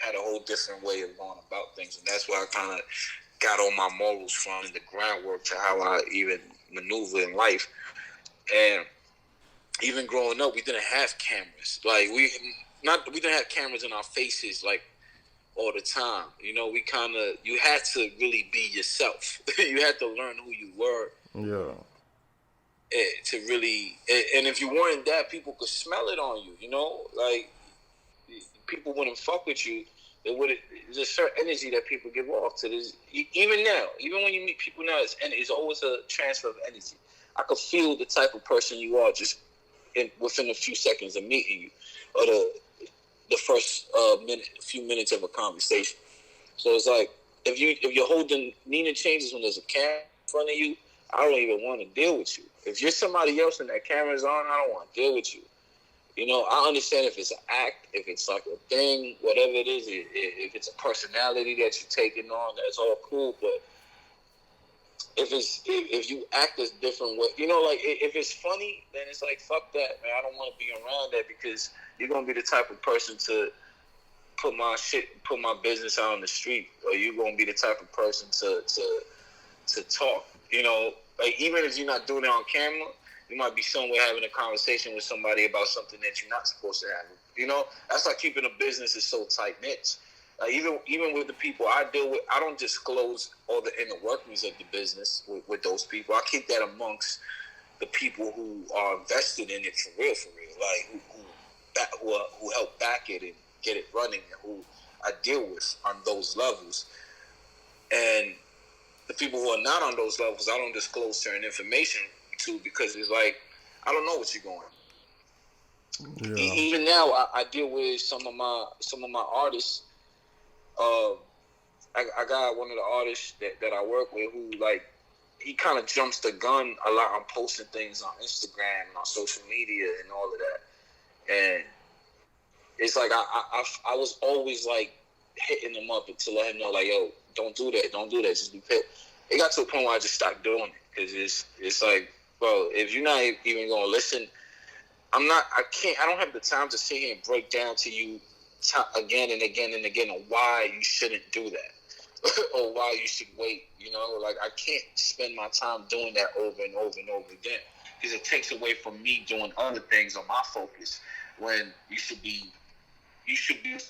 had a whole different way of going about things, and that's where I kind of got all my morals from, and the groundwork to how I even maneuver in life. And even growing up, we didn't have cameras. Like we didn't have cameras in our faces like all the time. You know, you had to really be yourself. You had to learn who you were yeah, to really. And if you weren't that, people could smell it on you. You know, like people wouldn't fuck with you. It would. There's a certain energy that people give off to this. Even now, even when you meet people now, it's always a transfer of energy. I could feel the type of person you are just within a few seconds of meeting you, or the first few minutes of a conversation. So it's like if you're holding Nina changes when there's a camera in front of you, I don't even want to deal with you. If you're somebody else and that camera's on, I don't want to deal with you. You know, I understand if it's an act, if it's like a thing, whatever it is, if it's a personality that you're taking on, that's all cool. But if you act a different way, you know, like if it's funny, then it's like fuck that, man. I don't want to be around that because you're gonna be the type of person to put my business out on the street, or you're gonna be the type of person to talk. You know, like even if you're not doing it on camera, you might be somewhere having a conversation with somebody about something that you're not supposed to have. You know, that's like keeping a business is so tight knit. Even with the people I deal with, I don't disclose all the inner workings of the business with those people. I keep that amongst the people who are invested in it for real, like who help back it and get it running, and who I deal with on those levels. And the people who are not on those levels, I don't disclose certain information to, because it's like I don't know what you're going. yeah. Even now, I deal with some of my artists. I got one of the artists that I work with who, like, he kind of jumps the gun a lot on posting things on Instagram and on social media and all of that. And it's like I was always like hitting him up to let him know, like, yo, don't do that, just be pissed. It got to a point where I just stopped doing it because it's like, bro, if you're not even gonna listen, I don't have the time to sit here and break down to you again and again and again on why you shouldn't do that or why you should wait. You know, like I can't spend my time doing that over and over and over again because it takes away from me doing other things on my focus when you should be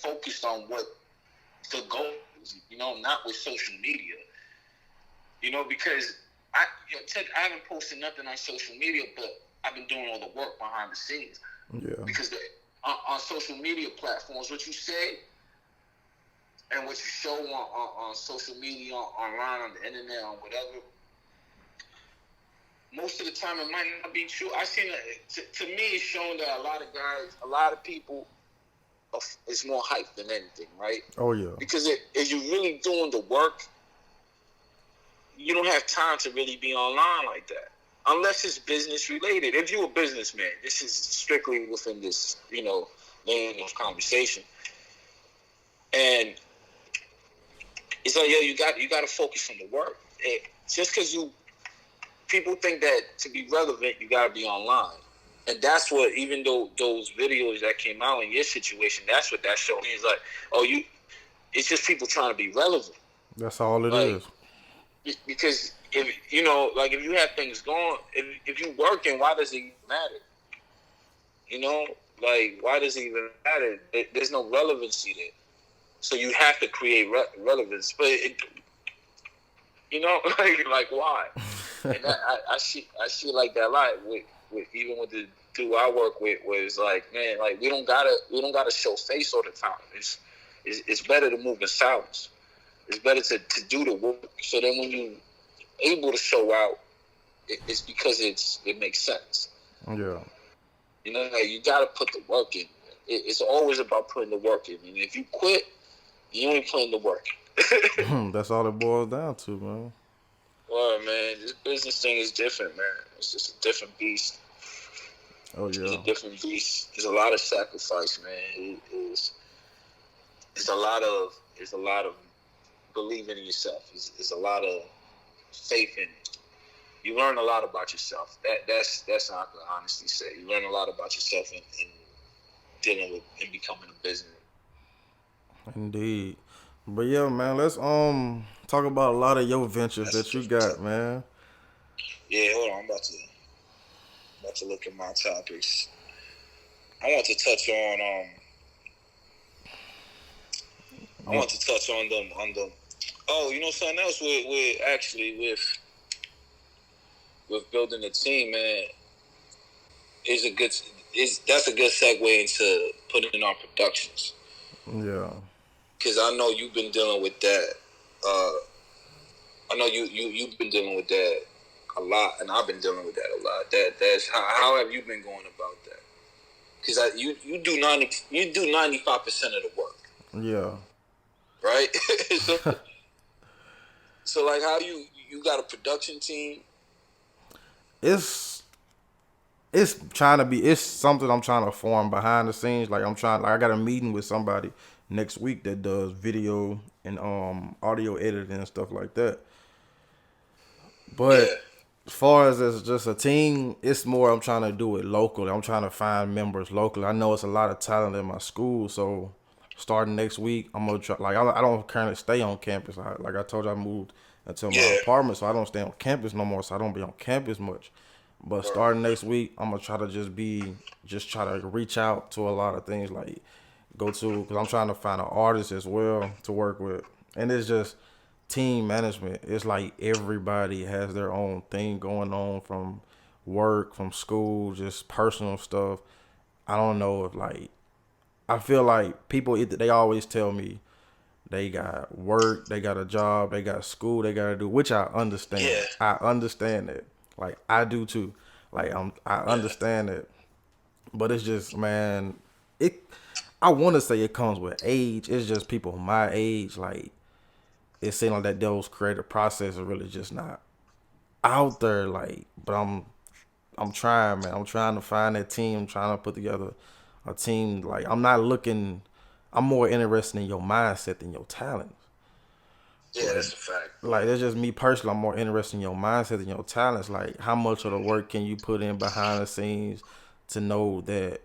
focused on what the goal is, you know, not with social media. You know, because I haven't posted nothing on social media, but I've been doing all the work behind the scenes. Yeah. Because on social media platforms, what you say and what you show on social media, online, on the internet, on whatever, most of the time it might not be true. I seen it, to me, it's shown that a lot of guys, a lot of people, it's more hype than anything, right? Oh yeah. Because if you're really doing the work, you don't have time to really be online like that. Unless it's business related. If you're a businessman, this is strictly within this, lane of conversation. And it's like, you got to focus on the work. Just because people think that to be relevant, you got to be online. And that's what, even though those videos that came out in your situation, that's what that showed me. It's like, it's just people trying to be relevant. That's all it is. Because if if you have things going, if you working, why does it even matter? Why does it even matter? There's no relevancy there. So you have to create relevance, but why? And I see like that a lot with even with the dude I work with, where it's like, man, like we don't gotta show face all the time. It's better to move in silence. It's better to do the work. So then when you able to show out, it's because it makes sense. Yeah. You gotta put the work in. It's always about putting the work in. And if you quit, you ain't putting the work. That's all it boils down to, man. Well, man, this business thing is different, man. It's just a different beast. Oh yeah. It's a different beast. There's a lot of sacrifice, man. It's a lot of believing in yourself. It's a lot of faith in it. You learn a lot about yourself. That's how I can honestly say. You learn a lot about yourself in dealing with and becoming a business. Indeed. But yeah, man, let's talk about a lot of your ventures that you got, man. Yeah, hold on. I'm about to look at my topics. I want to touch on them. Oh, something else with building a team, man, that's a good segue into putting on productions. Yeah. Because I know you've been dealing with that. I know you've been dealing with that a lot, and I've been dealing with that a lot. That's how have you been going about that? Because you do 95% of the work. Yeah. Right. so like, how you got a production team? It's something I'm trying to form behind the scenes. Like I got a meeting with somebody next week that does video and audio editing and stuff like that. But as far as it's just a team, it's more I'm trying to do it locally. I'm trying to find members locally. I know it's a lot of talent in my school, so starting next week, I'm gonna try. Like I don't currently stay on campus. Like I told you, I moved into my apartment, so I don't stay on campus no more. So I don't be on campus much. But starting next week, I'm gonna try to try to reach out to a lot of things, like because I'm trying to find an artist as well to work with, and it's just team management. It's like everybody has their own thing going on, from work, from school, just personal stuff. I don't know if I feel like people, they always tell me they got work, they got a job, they got school, they got to do, which I understand. Yeah. I understand it. Like I do too. Like I understand it. But it's just, man, I want to say it comes with age. It's just people my age, like it seems like that those creative processes are really just not out there. Like, but I'm trying, man. I'm trying to find that team. I'm trying to put together a team. Like, I'm more interested in your mindset than your talents. Yeah, that's a fact. Like, that's just me personally. I'm more interested in your mindset than your talents. Like, how much of the work can you put in behind the scenes to know that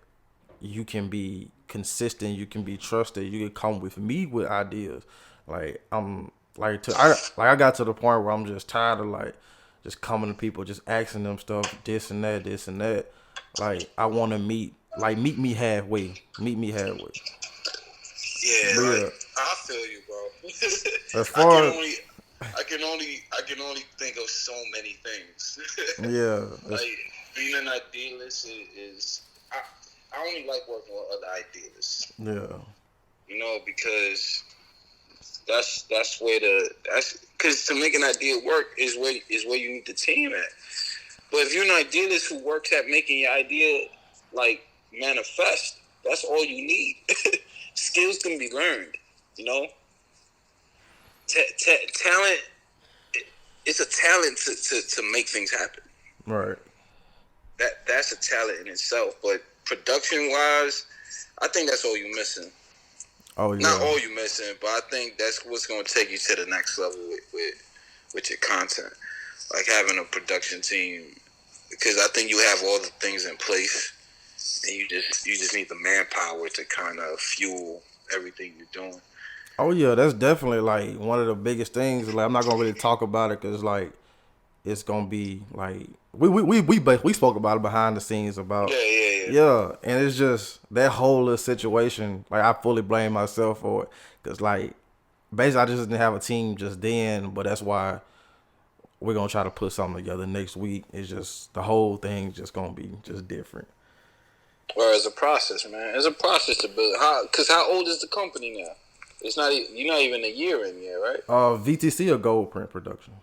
you can be consistent, you can be trusted, you can come with me with ideas. Like, I got to the point where I'm just tired of just coming to people, just asking them stuff, this and that, this and that. Like, I want to meet me halfway. Meet me halfway. Yeah, yeah. I feel you, bro. As far I can only think of so many things. Yeah. Like, being an idealist is I only like working with other idealists. Yeah. You know, because that's because to make an idea work is where you need the team at. But if you're an idealist who works at making your idea like manifest, that's all you need. Skills can be learned. You know, talent. It's a talent to make things happen. Right. That's a talent in itself. But production wise, I think that's all you're missing. Oh yeah. Not all you're missing, but I think that's what's going to take you to the next level with your content, like having a production team. Because I think you have all the things in place, and you just need the manpower to kind of fuel everything you're doing. Oh yeah, that's definitely like one of the biggest things. Like I'm not gonna really talk about it because like it's gonna be like we spoke about it behind the scenes about yeah, and it's just that whole little situation. Like I fully blame myself for it because like basically I just didn't have a team just then, but that's why we're gonna try to put something together next week. It's just the whole thing just gonna be just different. Well, it's a process, man. It's a process to build. Because how old is the company now? It's not. You're not even a year in yet, right? VTC or Gold Print Production.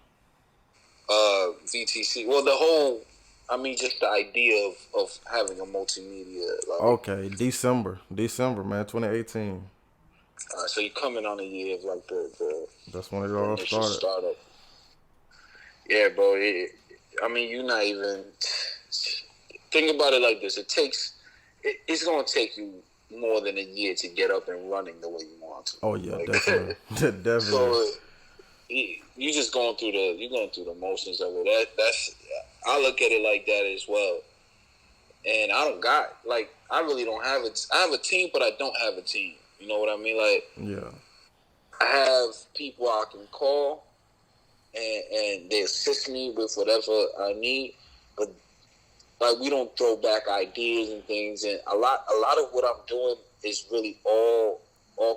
VTC. Well, the whole. I mean, just the idea of having a multimedia. Like, okay, December, man, 2018. So you're coming on a year of like the That's when it all started. Startup. Yeah, bro. I mean, you're not even. Think about it like this. It's gonna take you more than a year to get up and running the way you want to. Oh yeah, like, definitely. Definitely. So you just going through the motions of it. That's I look at it like that as well. And I really don't have it. I have a team, but I don't have a team. You know what I mean? Like, yeah, I have people I can call, and they assist me with whatever I need, but. Like, we don't throw back ideas and things, and a lot of what I'm doing is really all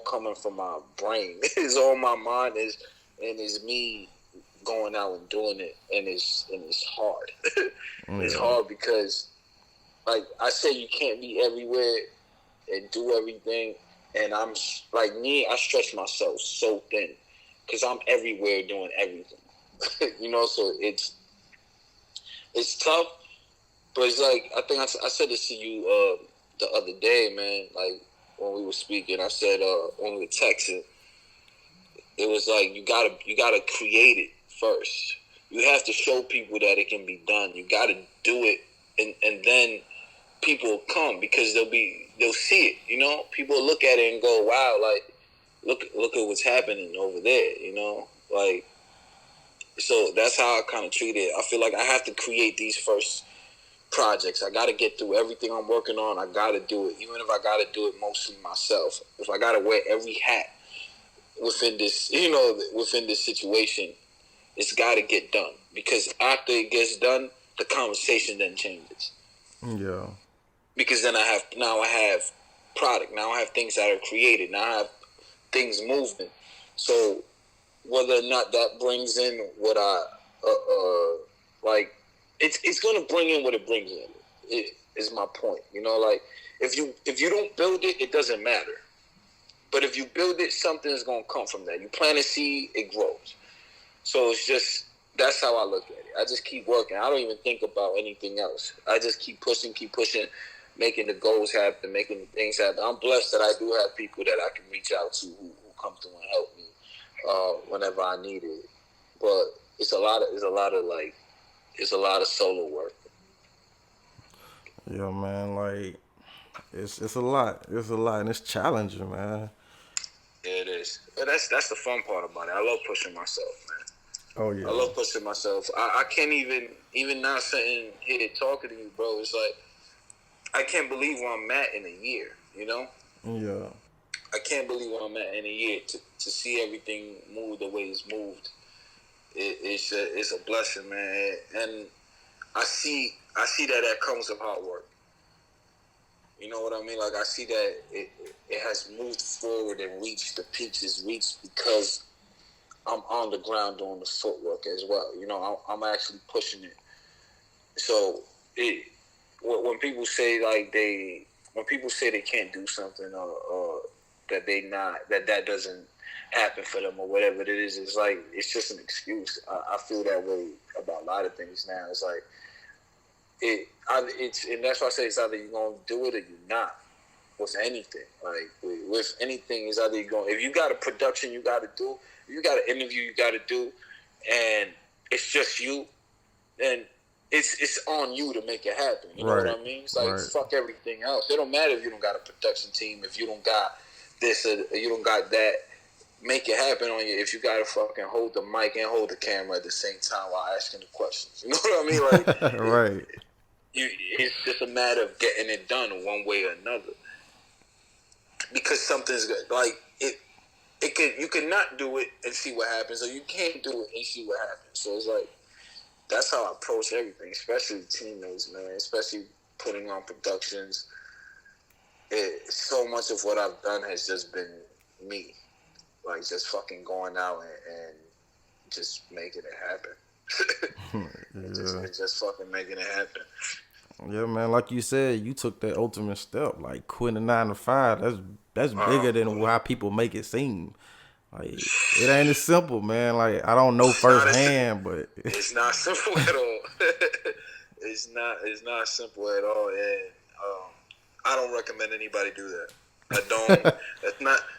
coming from my brain. It's all my mind and it's me going out and doing it, and it's hard. It's hard because, like I said, you can't be everywhere and do everything, and I'm like me. I stretch myself so thin because I'm everywhere doing everything. You know, so it's tough. But it's like, I think I said this to you the other day, man. Like, when we were speaking, I said when we were texting, it was like you gotta create it first. You have to show people that it can be done. You gotta do it, and then people will come because they'll see it. You know, people will look at it and go, "Wow!" Like, look at what's happening over there. You know, like, so that's how I kind of treat it. I feel like I have to create these first projects. I got to get through everything I'm working on. I got to do it, even if I got to do it mostly myself. If I got to wear every hat within this, within this situation, it's got to get done. Because after it gets done, the conversation then changes. Yeah. Because then I have product. Now I have things that are created. Now I have things moving. So whether or not that brings in what I like. It's gonna bring in what it brings in. It is my point. You know, like if you don't build it, it doesn't matter. But if you build it, something is gonna come from that. You plant a seed, it grows. So it's just that's how I look at it. I just keep working. I don't even think about anything else. I just keep pushing, making the goals happen, making the things happen. I'm blessed that I do have people that I can reach out to who come through and help me whenever I need it. But it's a lot of solo work. Yeah, man. Like it's a lot. It's a lot, and it's challenging, man. Yeah, it is. But that's the fun part about it. I love pushing myself, man. Oh yeah. I love pushing myself. I can't even now sitting here talking to you, bro. It's like I can't believe where I'm at in a year. You know? Yeah. I can't believe where I'm at in a year to see everything move the way it's moved. It's a blessing, man, and I see that comes with hard work. You know what I mean? Like I see that it has moved forward and reached the peaks it's reached because I'm on the ground doing the footwork as well. You know, I'm actually pushing it. So when people say like when people say they can't do something or that that doesn't happen for them or whatever it is, it's like it's just an excuse. I feel that way about a lot of things now. It's like and that's why I say it's either you're gonna do it or you're not. With anything, like with anything, is either you're going. If you got a production you got to do, if you got an interview you got to do, and it's just you, then it's on you to make it happen. You know what I mean? It's like fuck everything else. It don't matter if you don't got a production team, if you don't got this or you don't got that. Make it happen on you if you gotta fucking hold the mic and hold the camera at the same time while asking the questions. You know what I mean? Like right. It's just a matter of getting it done one way or another. Because something's good. Like you can not do it and see what happens, or you can't do it and see what happens. So it's like that's how I approach everything, especially teammates, man. Especially putting on productions. So much of what I've done has just been me, like just fucking going out and just making it happen. just fucking making it happen. Yeah, man. Like you said, you took that ultimate step, like quitting a 9 to 5. That's bigger than how people make it seem. Like it ain't as simple, man. Like I don't know firsthand, but it's not simple at all. It's not simple at all, and I don't recommend anybody do that. I don't.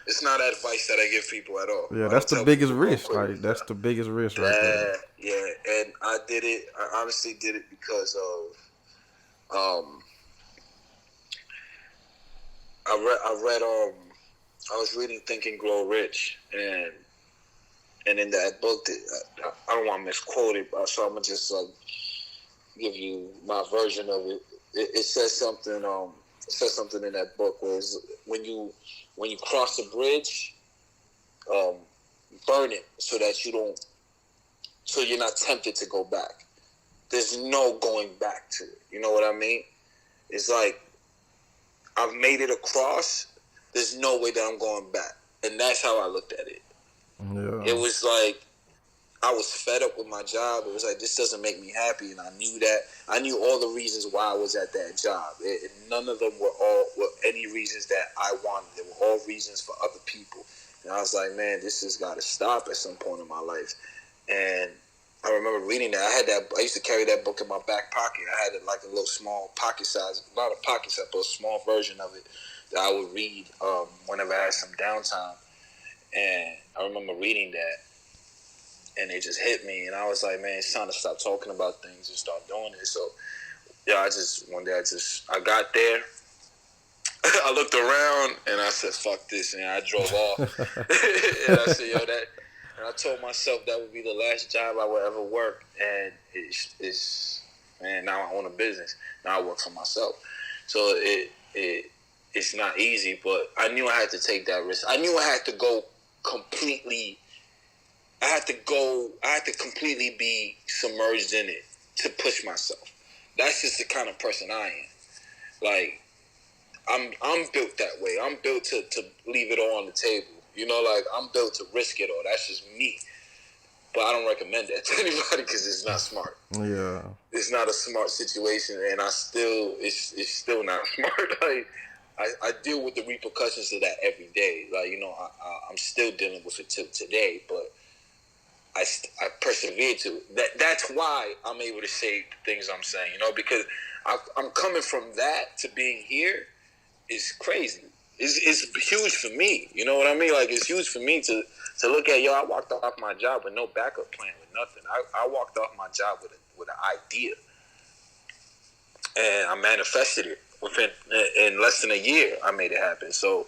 It's not advice that I give people at all. Yeah, that's the biggest risk. Like that's the biggest risk right there. Yeah, and I did it. I honestly did it because of. I was reading Think and Grow Rich, and in that book, I don't want to misquote it, so I'm gonna just give you my version of it. It says something. It says something in that book where when you cross a bridge, burn it so that so you're not tempted to go back. There's no going back to it. You know what I mean? It's like I've made it across. There's no way that I'm going back. And that's how I looked at it. Yeah. It was like I was fed up with my job. It was like this doesn't make me happy, and I knew that. I knew all the reasons why I was at that job. None of them were any reasons that I wanted. They were all reasons for other people. And I was like, man, this has got to stop at some point in my life. And I remember reading that. I used to carry that book in my back pocket. I had it like a little small pocket size, not a pocket size, but a small version of it that I would read whenever I had some downtime. And I remember reading that, and it just hit me. And I was like, man, it's time to stop talking about things and start doing it. So, yeah, one day I got there. I looked around, and I said, fuck this. And I drove off. And I said, and I told myself that would be the last job I would ever work. And man, now I own a business. Now I work for myself. So it's not easy, but I knew I had to take that risk. I knew I had to go completely. I had to completely be submerged in it to push myself. That's just the kind of person I am. Like, I'm built that way. I'm built to leave it all on the table. You know, like, I'm built to risk it all. That's just me. But I don't recommend that to anybody because it's not smart. Yeah. It's not a smart situation, and it's still not smart. Like, I deal with the repercussions of that every day. Like, you know, I'm still dealing with it till today, but I persevere to it. That's why I'm able to say the things I'm saying, you know, because I'm coming from that to being here is crazy. It's huge for me. You know what I mean? Like, it's huge for me to look at, I walked off my job with no backup plan, with nothing. I walked off my job with an idea, and I manifested it. In less than a year, I made it happen. So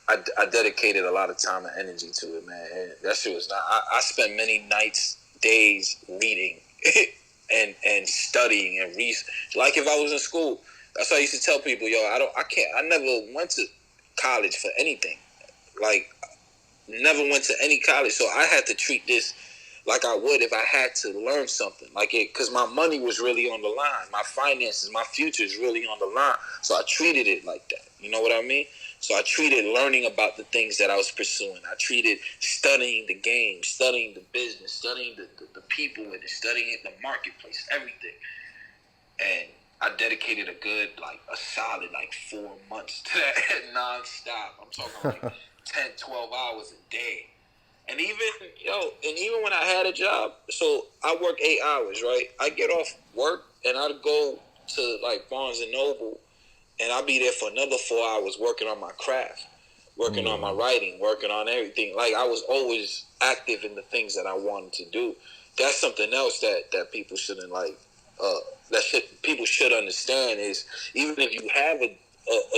I dedicated a lot of time and energy to it, man. And that shit was not. I spent many nights, days reading and studying and research. Like if I was in school, that's why I used to tell people, I never went to college for anything. Like, never went to any college, so I had to treat this like I would if I had to learn something. Like it, because my money was really on the line. My finances, my future is really on the line. So I treated it like that. You know what I mean? So I treated learning about the things that I was pursuing. I treated studying the game, studying the business, studying the people in it, studying the marketplace, everything. And I dedicated a solid 4 months to that nonstop. I'm talking like 10, 12 hours a day. And even when I had a job, so I work 8 hours, right? I get off work and I'd go to like Barnes and Noble, and I'll be there for another 4 hours working on my craft, working on my writing, working on everything. Like, I was always active in the things that I wanted to do. That's something else that people shouldn't people should understand is, even if you have a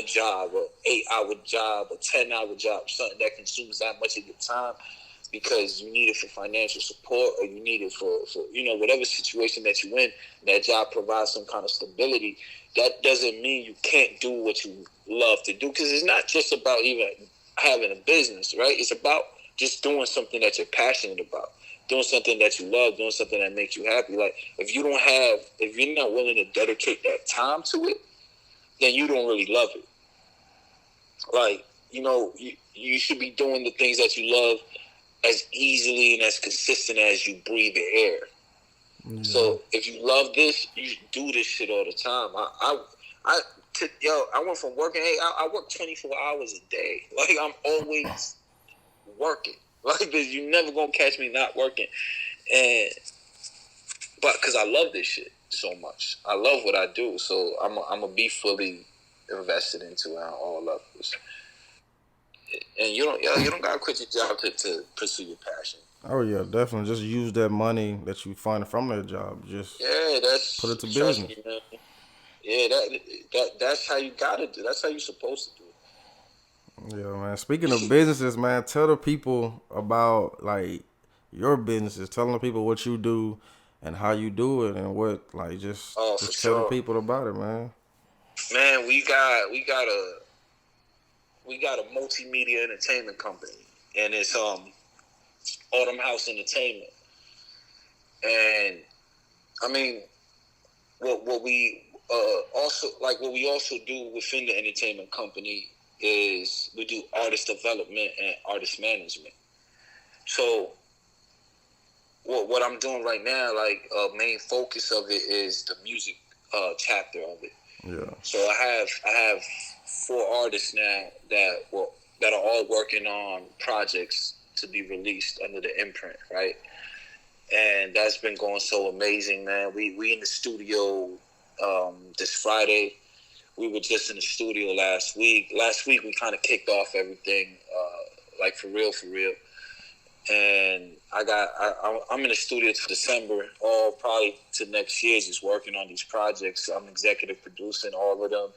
job, an 8-hour job, a 10-hour job, something that consumes that much of your time, because you need it for financial support, or you need it for whatever situation that you're in, that job provides some kind of stability, that doesn't mean you can't do what you love to do. Because it's not just about even having a business, right? It's about just doing something that you're passionate about, doing something that you love, doing something that makes you happy. Like, if you're not willing to dedicate that time to it, then you don't really love it. Like, you should be doing the things that you love as easily and as consistent as you breathe the air. Yeah. So if you love this, you do this shit all the time. I went from working I work 24 hours a day. Like, I'm always working. Like, you never gonna catch me not working. But because I love this shit so much, I love what I do. So I'm gonna be fully invested into it on all levels. And you don't gotta quit your job to pursue your passion. Oh yeah, definitely. Just use that money that you find from that job. Just put it to business. Me, man. Yeah, that's how you gotta do. That's how you're supposed to do it. Yeah, man. Speaking of businesses, man, tell the people about like your businesses. Tell the people what you do and how you do it, and what just tell the people about it, man. Man, we got a multimedia entertainment company, and it's Autumn House Entertainment. And I mean, what we also do within the entertainment company is we do artist development and artist management. So what I'm doing right now, main focus of it is the music chapter of it. Yeah. So I have 4 artists now that are all working on projects to be released under the imprint, right? And that's been going so amazing, man. We in the studio this Friday. We were just in the studio last week. Last week we kind of kicked off everything, for real. And I'm in the studio till December, all probably to next year, just working on these projects. I'm executive producing all of them,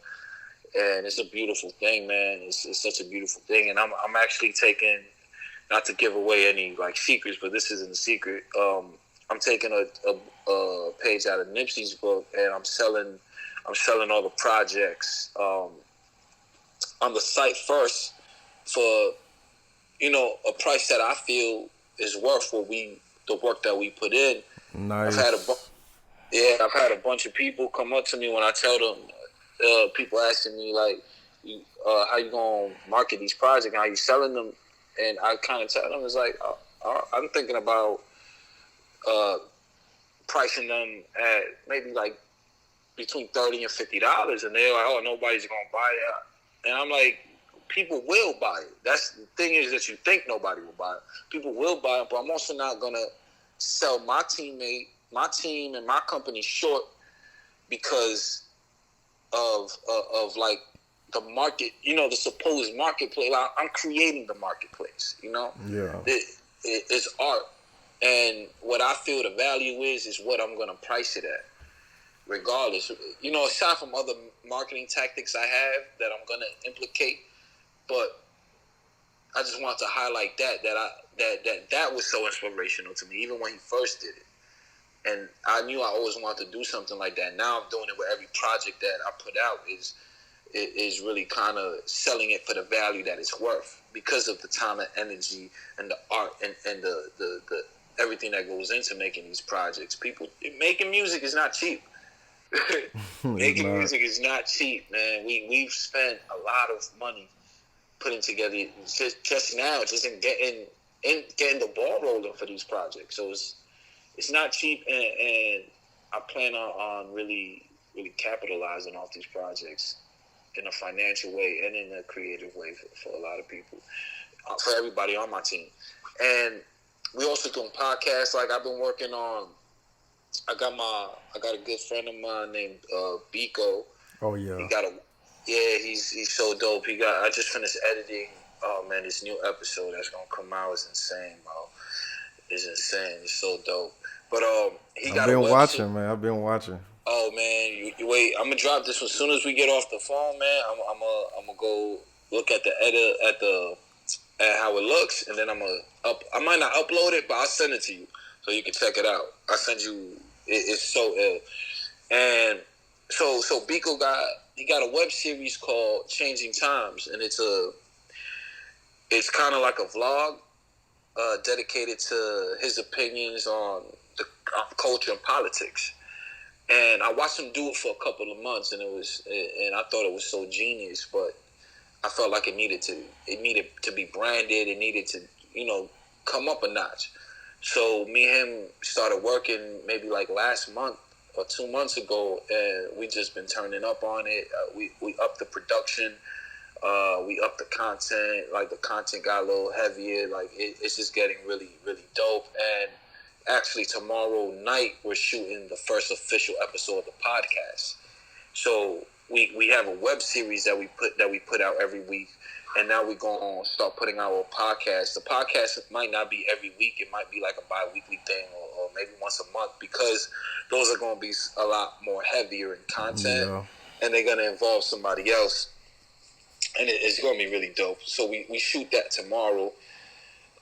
and it's a beautiful thing, man. It's such a beautiful thing, and I'm actually taking, not to give away any secrets, but this isn't a secret. I'm taking a page out of Nipsey's book, and I'm selling all the projects on the site first for a price that I feel is worth the work that we put in. Nice. I've had a bunch of people come up to me when I tell them. People asking me how you gonna market these projects and how you selling them, and I kind of tell them it's I'm thinking about pricing them at maybe between $30 and $50, and they're like, oh, nobody's gonna buy it, and I'm like, people will buy it. That's the thing, is that you think nobody will buy it. People will buy it, but I'm also not gonna sell my team and my company short because of the market, the supposed marketplace. I'm creating the marketplace, Yeah. It's art, and what I feel the value is what I'm gonna price it at, regardless. Aside from other marketing tactics I have that I'm gonna implicate. But I just wanted to highlight that was so inspirational to me, even when he first did it. And I knew I always wanted to do something like that. Now I'm doing it with every project that I put out is really kind of selling it for the value that it's worth, because of the time and energy and the art and the everything that goes into making these projects. Making music is not cheap. Making music is not cheap, man. We've spent a lot of money putting together just in getting the ball rolling for these projects. So it's not cheap, and I plan on really really capitalizing off these projects in a financial way and in a creative way for a lot of people, for everybody on my team. And we also doing podcasts. Like I've been working on, I got a good friend of mine named Biko. Oh yeah. He's so dope. I just finished editing. Oh man, this new episode that's gonna come out is insane, bro. It's insane. It's so dope. But he got a website. I've been watching. Oh man, you wait. I'm gonna drop this one as soon as we get off the phone, man. I'm gonna go look at the edit at how it looks, and then I might not upload it, but I'll send it to you so you can check it out. I'll send you. It's so ill. And so Biko got a web series called Changing Times, and it's kind of like a vlog dedicated to his opinions on the culture and politics. And I watched him do it for a couple of months, and I thought it was so genius, but I felt like it needed to be branded. It needed to, come up a notch. So me and him started working maybe like last month or 2 months ago, and we just been turning up on it. We upped the production. We upped the content. Like the content got a little heavier. Like it's just getting really, really dope. And actually tomorrow night we're shooting the first official episode of the podcast. So we have a web series that we put out every week, and now we're going to start putting out a podcast. The podcast might not be every week. It might be like a bi-weekly thing or maybe once a month, because those are going to be a lot more heavier in content, and they're going to involve somebody else, and it's going to be really dope. So we shoot that tomorrow.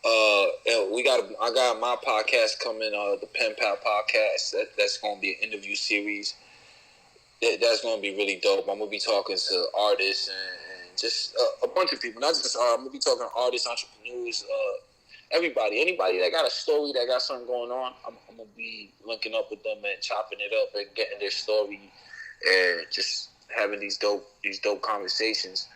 I got my podcast coming, the Pen Pal podcast. That's going to be an interview series. That's going to be really dope. I'm going to be talking to artists and just a bunch of people. Not just I'm going to be talking to artists, entrepreneurs, anybody that got a story, that got something going on. I'm going to be linking up with them and chopping it up and getting their story and just having these dope conversations.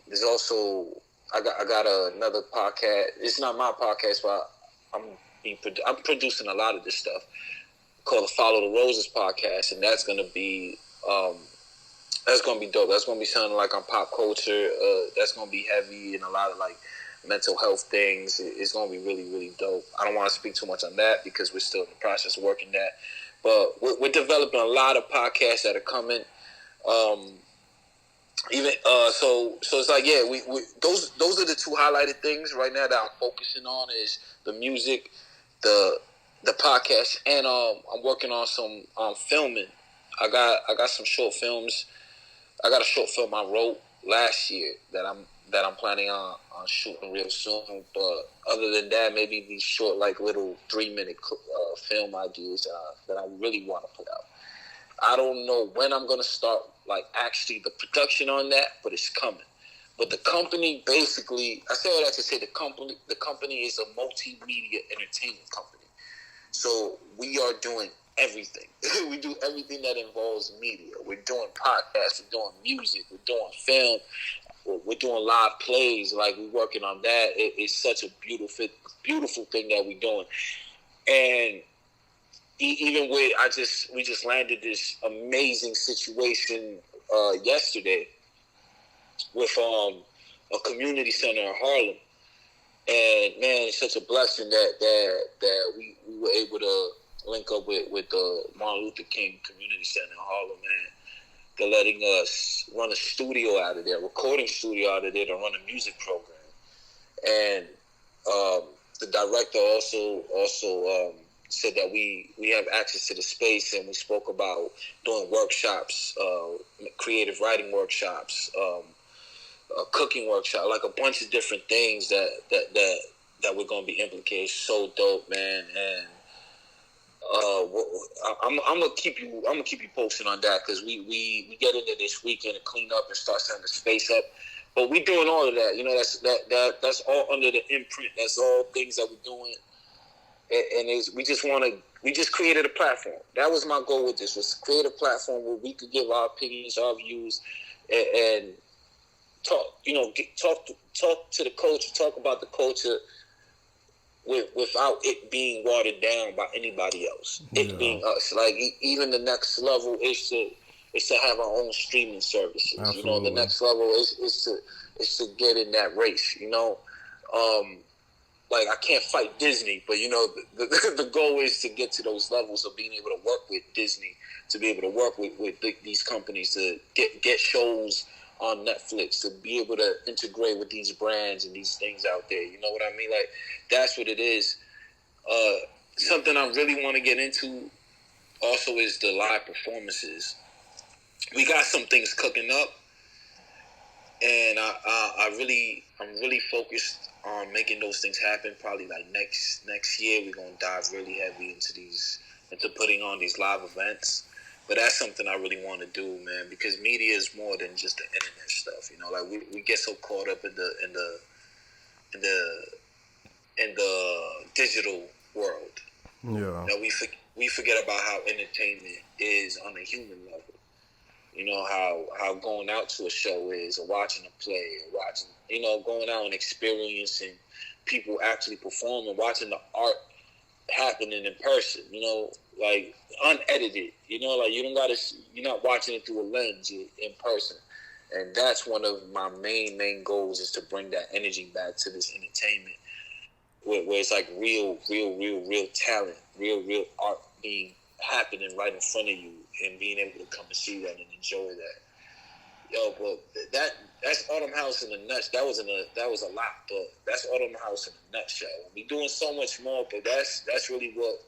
There's also I got another podcast. It's not my podcast, but I'm producing a lot of this stuff called the Follow the Roses podcast, and that's gonna be dope. That's gonna be sounding like on pop culture. That's gonna be heavy and a lot of like mental health things. It's gonna be really, really dope. I don't want to speak too much on that because we're still in the process of working that, but we're developing a lot of podcasts that are coming. So it's like, yeah, we those are the two highlighted things right now that I'm focusing on, is the music, the podcast, and I'm working on some filming. I got some short films. I got a short film I wrote last year that I'm planning on shooting real soon. But other than that, maybe these short, like little 3-minute film ideas that I really want to put out. I don't know when I'm gonna start, like actually the production on that, but it's coming. But the company, basically, I say all that to say the company is a multimedia entertainment company. So we are doing everything. We do everything that involves media. We're doing podcasts, we're doing music, we're doing film, we're doing live plays. Like, we're working on that. It's such a beautiful thing that we're doing. And even with, we just landed this amazing situation yesterday with a community center in Harlem. And man, it's such a blessing that we were able to link up with the Martin Luther King Community Center in Harlem, man. They're letting us run a studio out of there, recording studio out of there, to run a music program. And the director also said that we have access to the space, and we spoke about doing workshops, creative writing workshops, cooking workshop, like a bunch of different things that we're gonna be implicated. So dope, man. And I'm gonna keep you posted on that, because we get into this weekend to clean up and start setting the space up. But we doing all of that, that's all under the imprint. That's all things that we're doing, and we just created a platform. That was my goal with this, was to create a platform where we could give our opinions, our views, and talk to the culture, talk about the culture without it being watered down by anybody else. It Yeah, being us. Like even the next level is to have our own streaming services. You know, the absolutely. next level is to get in that race. You know, like I can't fight Disney, but you know the goal is to get to those levels of being able to work with Disney, to be able to work with these companies, to get shows on Netflix, to be able to integrate with these brands and these things out there. You know what I mean? Like that's what it is. Something I really want to get into also is the live performances. We got some things cooking up, and I'm really focused on making those things happen. Probably like next year, we're gonna dive really heavy into putting on these live events. But that's something I really want to do, man, because media is more than just the internet stuff. You know, like we get so caught up in the digital world Yeah, that we forget about how entertainment is on a human level. You know how going out to a show is, or watching a play, or watching, you know, going out and experiencing people actually performing, watching the art happening in person. You know, like unedited. You know, like you're not watching it through a lens. You're in person, and that's one of my main goals is to bring that energy back to this entertainment, where it's like real talent, real art being happening right in front of you, and being able to come and see that and enjoy that. Yo, but that's Autumn House in a nutshell. That was a lot, but that's Autumn House in a nutshell. We doing so much more, but that's really what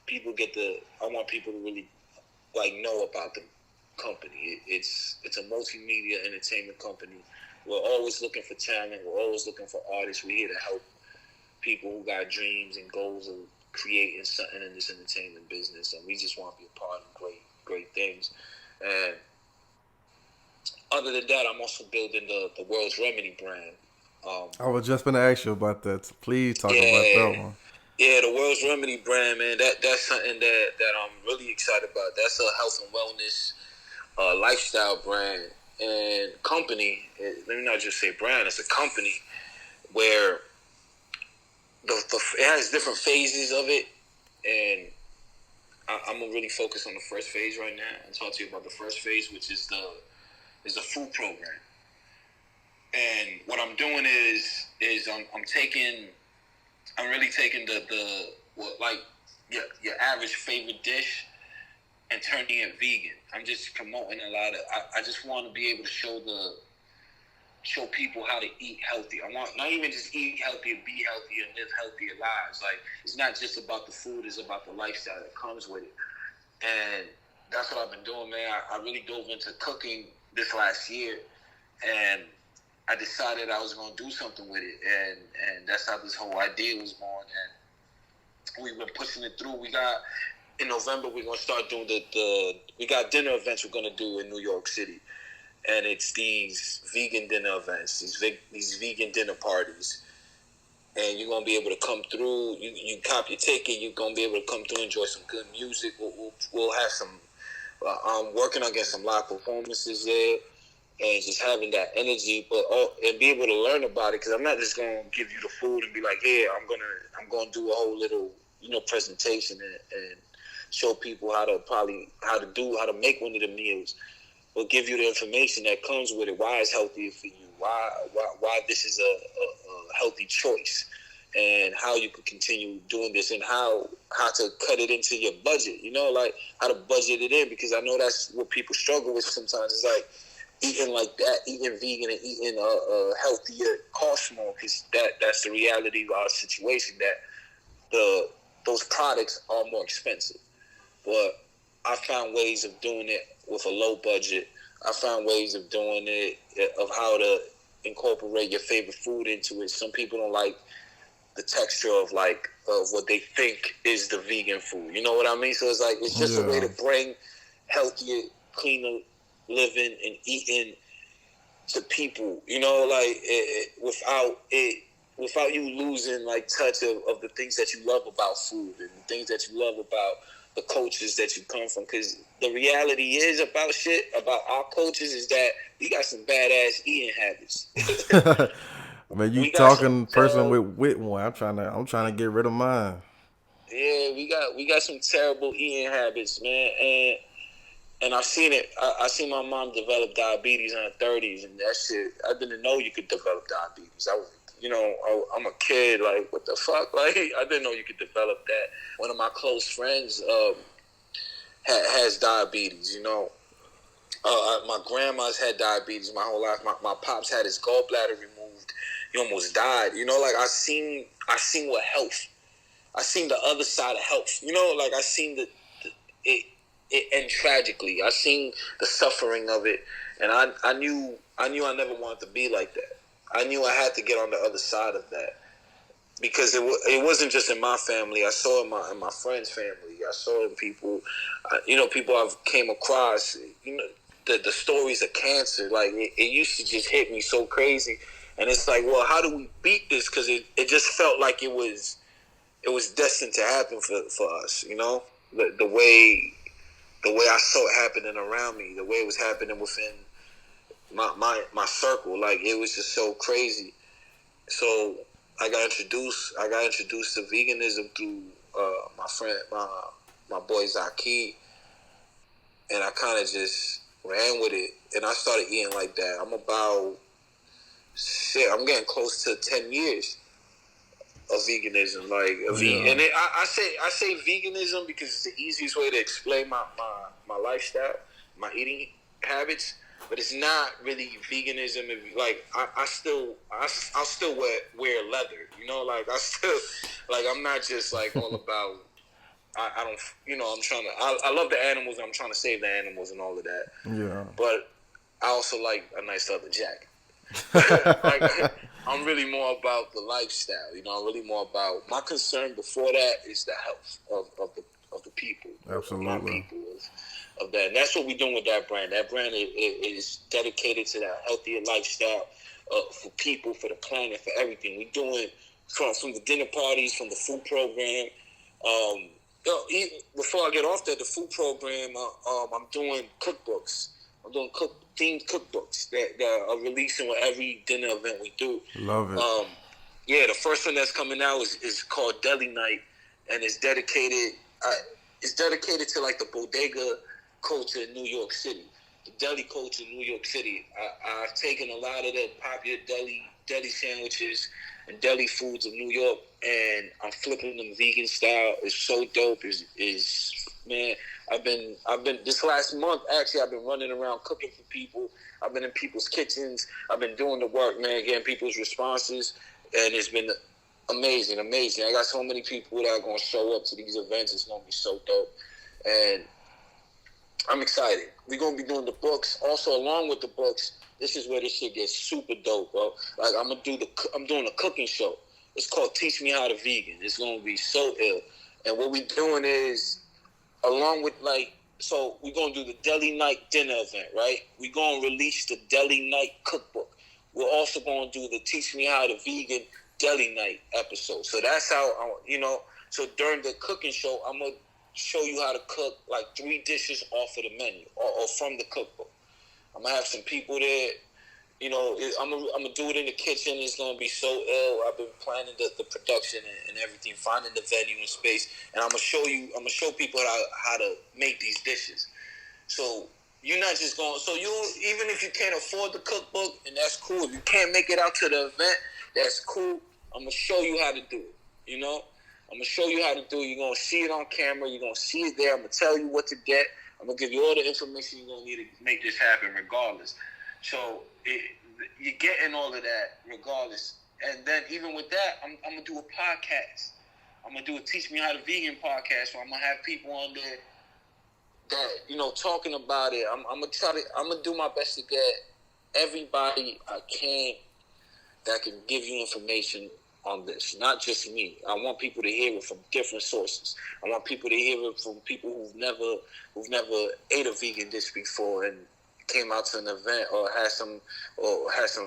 people get the. I want people to really like know about the company. It's a multimedia entertainment company. We're always looking for talent. We're always looking for artists. We're here to help people who got dreams and goals of creating something in this entertainment business, and we just want to be a part of great things. And other than that, I'm also building the World's Remedy brand. I was just gonna ask you about that. So please talk about Yeah, that one. yeah, the World's Remedy brand, man. That's something that I'm really excited about. That's a health and wellness lifestyle brand and company. Let me not just say brand. It's a company where it has different phases of it, and I'm gonna really focus on the first phase right now and talk to you about the first phase, which is the food program. And what I'm doing is I'm really taking the what like your average favorite dish and turning it vegan. I'm just promoting a lot of. I just want to be able to show people how to eat healthy. I want not even just eat healthy, be healthy, and live healthier lives. Like it's not just about the food; it's about the lifestyle that comes with it. And that's what I've been doing, man. I really dove into cooking this last year, and I decided I was going to do something with it, and that's how this whole idea was born. And we've been pushing it through. We got in November we're going to start doing we got dinner events we're going to do in New York City, and it's these vegan dinner events, these vegan dinner parties. And you're gonna be able to come through. You cop your ticket. You're gonna be able to come through, enjoy some good music. We'll have some. I'm working on getting some live performances there, and just having that energy, and be able to learn about it. Because I'm not just gonna give you the food and be like, yeah, I'm gonna do a whole little presentation and show people how to make one of the meals. We'll give you the information that comes with it. Why it's healthier for you. Why this is a healthy choice, and how you could continue doing this, and how to cut it into your budget. Like how to budget it in, because I know that's what people struggle with sometimes. It's like eating like that, eating vegan and eating healthier costs more, because that's the reality of our situation. That those products are more expensive, but I found ways of doing it with a low budget. I found ways of doing it, of how to incorporate your favorite food into it. Some people don't like the texture of what they think is the vegan food. You know what I mean? So it's just a way to bring healthier, cleaner living and eating to people. Without you losing touch of the things that you love about food and the things that you love about the cultures that you come from. Because the reality is about our cultures is that we got some badass eating habits. I mean, you We got some talking person with one. I'm trying to get rid of mine. yeah, we got some terrible eating habits, man, and I've seen it. I seen my mom develop diabetes in her 30s, and that shit. I didn't know you could develop diabetes. I'm a kid. Like, what the fuck? Like, I didn't know you could develop that. One of my close friends has diabetes. My grandma's had diabetes my whole life. My pops had his gallbladder removed. He almost died. Like I seen what health. I seen the other side of health. Like I seen it end tragically. I seen the suffering of it, and I knew I never wanted to be like that. I knew I had to get on the other side of that because it wasn't just in my family. I saw it in my friends' family. I saw it in people, people I've came across. The stories of cancer. Like it used to just hit me so crazy, and it's like, well, how do we beat this? Because it just felt like it was destined to happen for us. The way I saw it happening around me, the way it was happening within my circle, like it was just so crazy. So I got introduced to veganism through my friend, my boy Zaki, and I kind of just ran with it, and I started eating like that. I'm getting close to 10 years of veganism, and I say veganism because it's the easiest way to explain my lifestyle, my eating habits. But it's not really veganism. I'll still wear leather. I still I'm not just all about. I don't. I'm trying to. I love the animals. I'm trying to save the animals and all of that. Yeah. But I also like a nice leather jacket. I'm really more about the lifestyle. I'm really more about my concern before that is the health of the people. Absolutely. Of my people. Of that. And that's what we're doing with that brand. That brand is dedicated to that healthier lifestyle for people, for the planet, for everything. We're doing from the dinner parties, from the food program. Before I get off that, the food program, I'm doing cookbooks. I'm doing themed cookbooks that are releasing with every dinner event we do. Love it. The first one that's coming out is called Deli Night, and it's dedicated to like the bodega culture in New York City, the deli culture in New York City. I've taken a lot of the popular deli sandwiches and deli foods of New York, and I'm flipping them vegan style. It's so dope. Man, I've been this last month actually. I've been running around cooking for people. I've been in people's kitchens. I've been doing the work, man, getting people's responses, and it's been amazing. I got so many people that are gonna show up to these events. It's gonna be so dope, and I'm excited. We're gonna be doing the books. Also, along with the books, this is where this shit gets super dope, bro. Like I'm doing a cooking show. It's called Teach Me How to Vegan. It's gonna be so ill. And what we're doing is, along with so we're gonna do the Deli Night dinner event, right? We're gonna release the Deli Night cookbook. We're also gonna do the Teach Me How to Vegan Deli Night episode. So that's how So during the cooking show, I'm gonna show you how to cook like 3 dishes off of the menu or from the cookbook. I'm gonna have some people there. I'm gonna do it in the kitchen. It's gonna be so ill. I've been planning the production and everything, finding the venue and space, and I'm gonna show people how to make these dishes. So you're not just going. So even if you can't afford the cookbook, and that's cool. If you can't make it out to the event, that's cool. I'm gonna show you how to do it. I'm gonna show you how to do it. You're gonna see it on camera. You're gonna see it there. I'm gonna tell you what to get. I'm gonna give you all the information you're gonna need to make this happen, regardless. So you're getting all of that, regardless. And then even with that, I'm gonna do a podcast. I'm gonna do a Teach Me How to Vegan podcast. So I'm gonna have people on there that talking about it. I'm gonna do my best to get everybody I can that can give you information on this, not just me. I want people to hear it from different sources. I want people to hear it from people who've never ate a vegan dish before and came out to an event or had some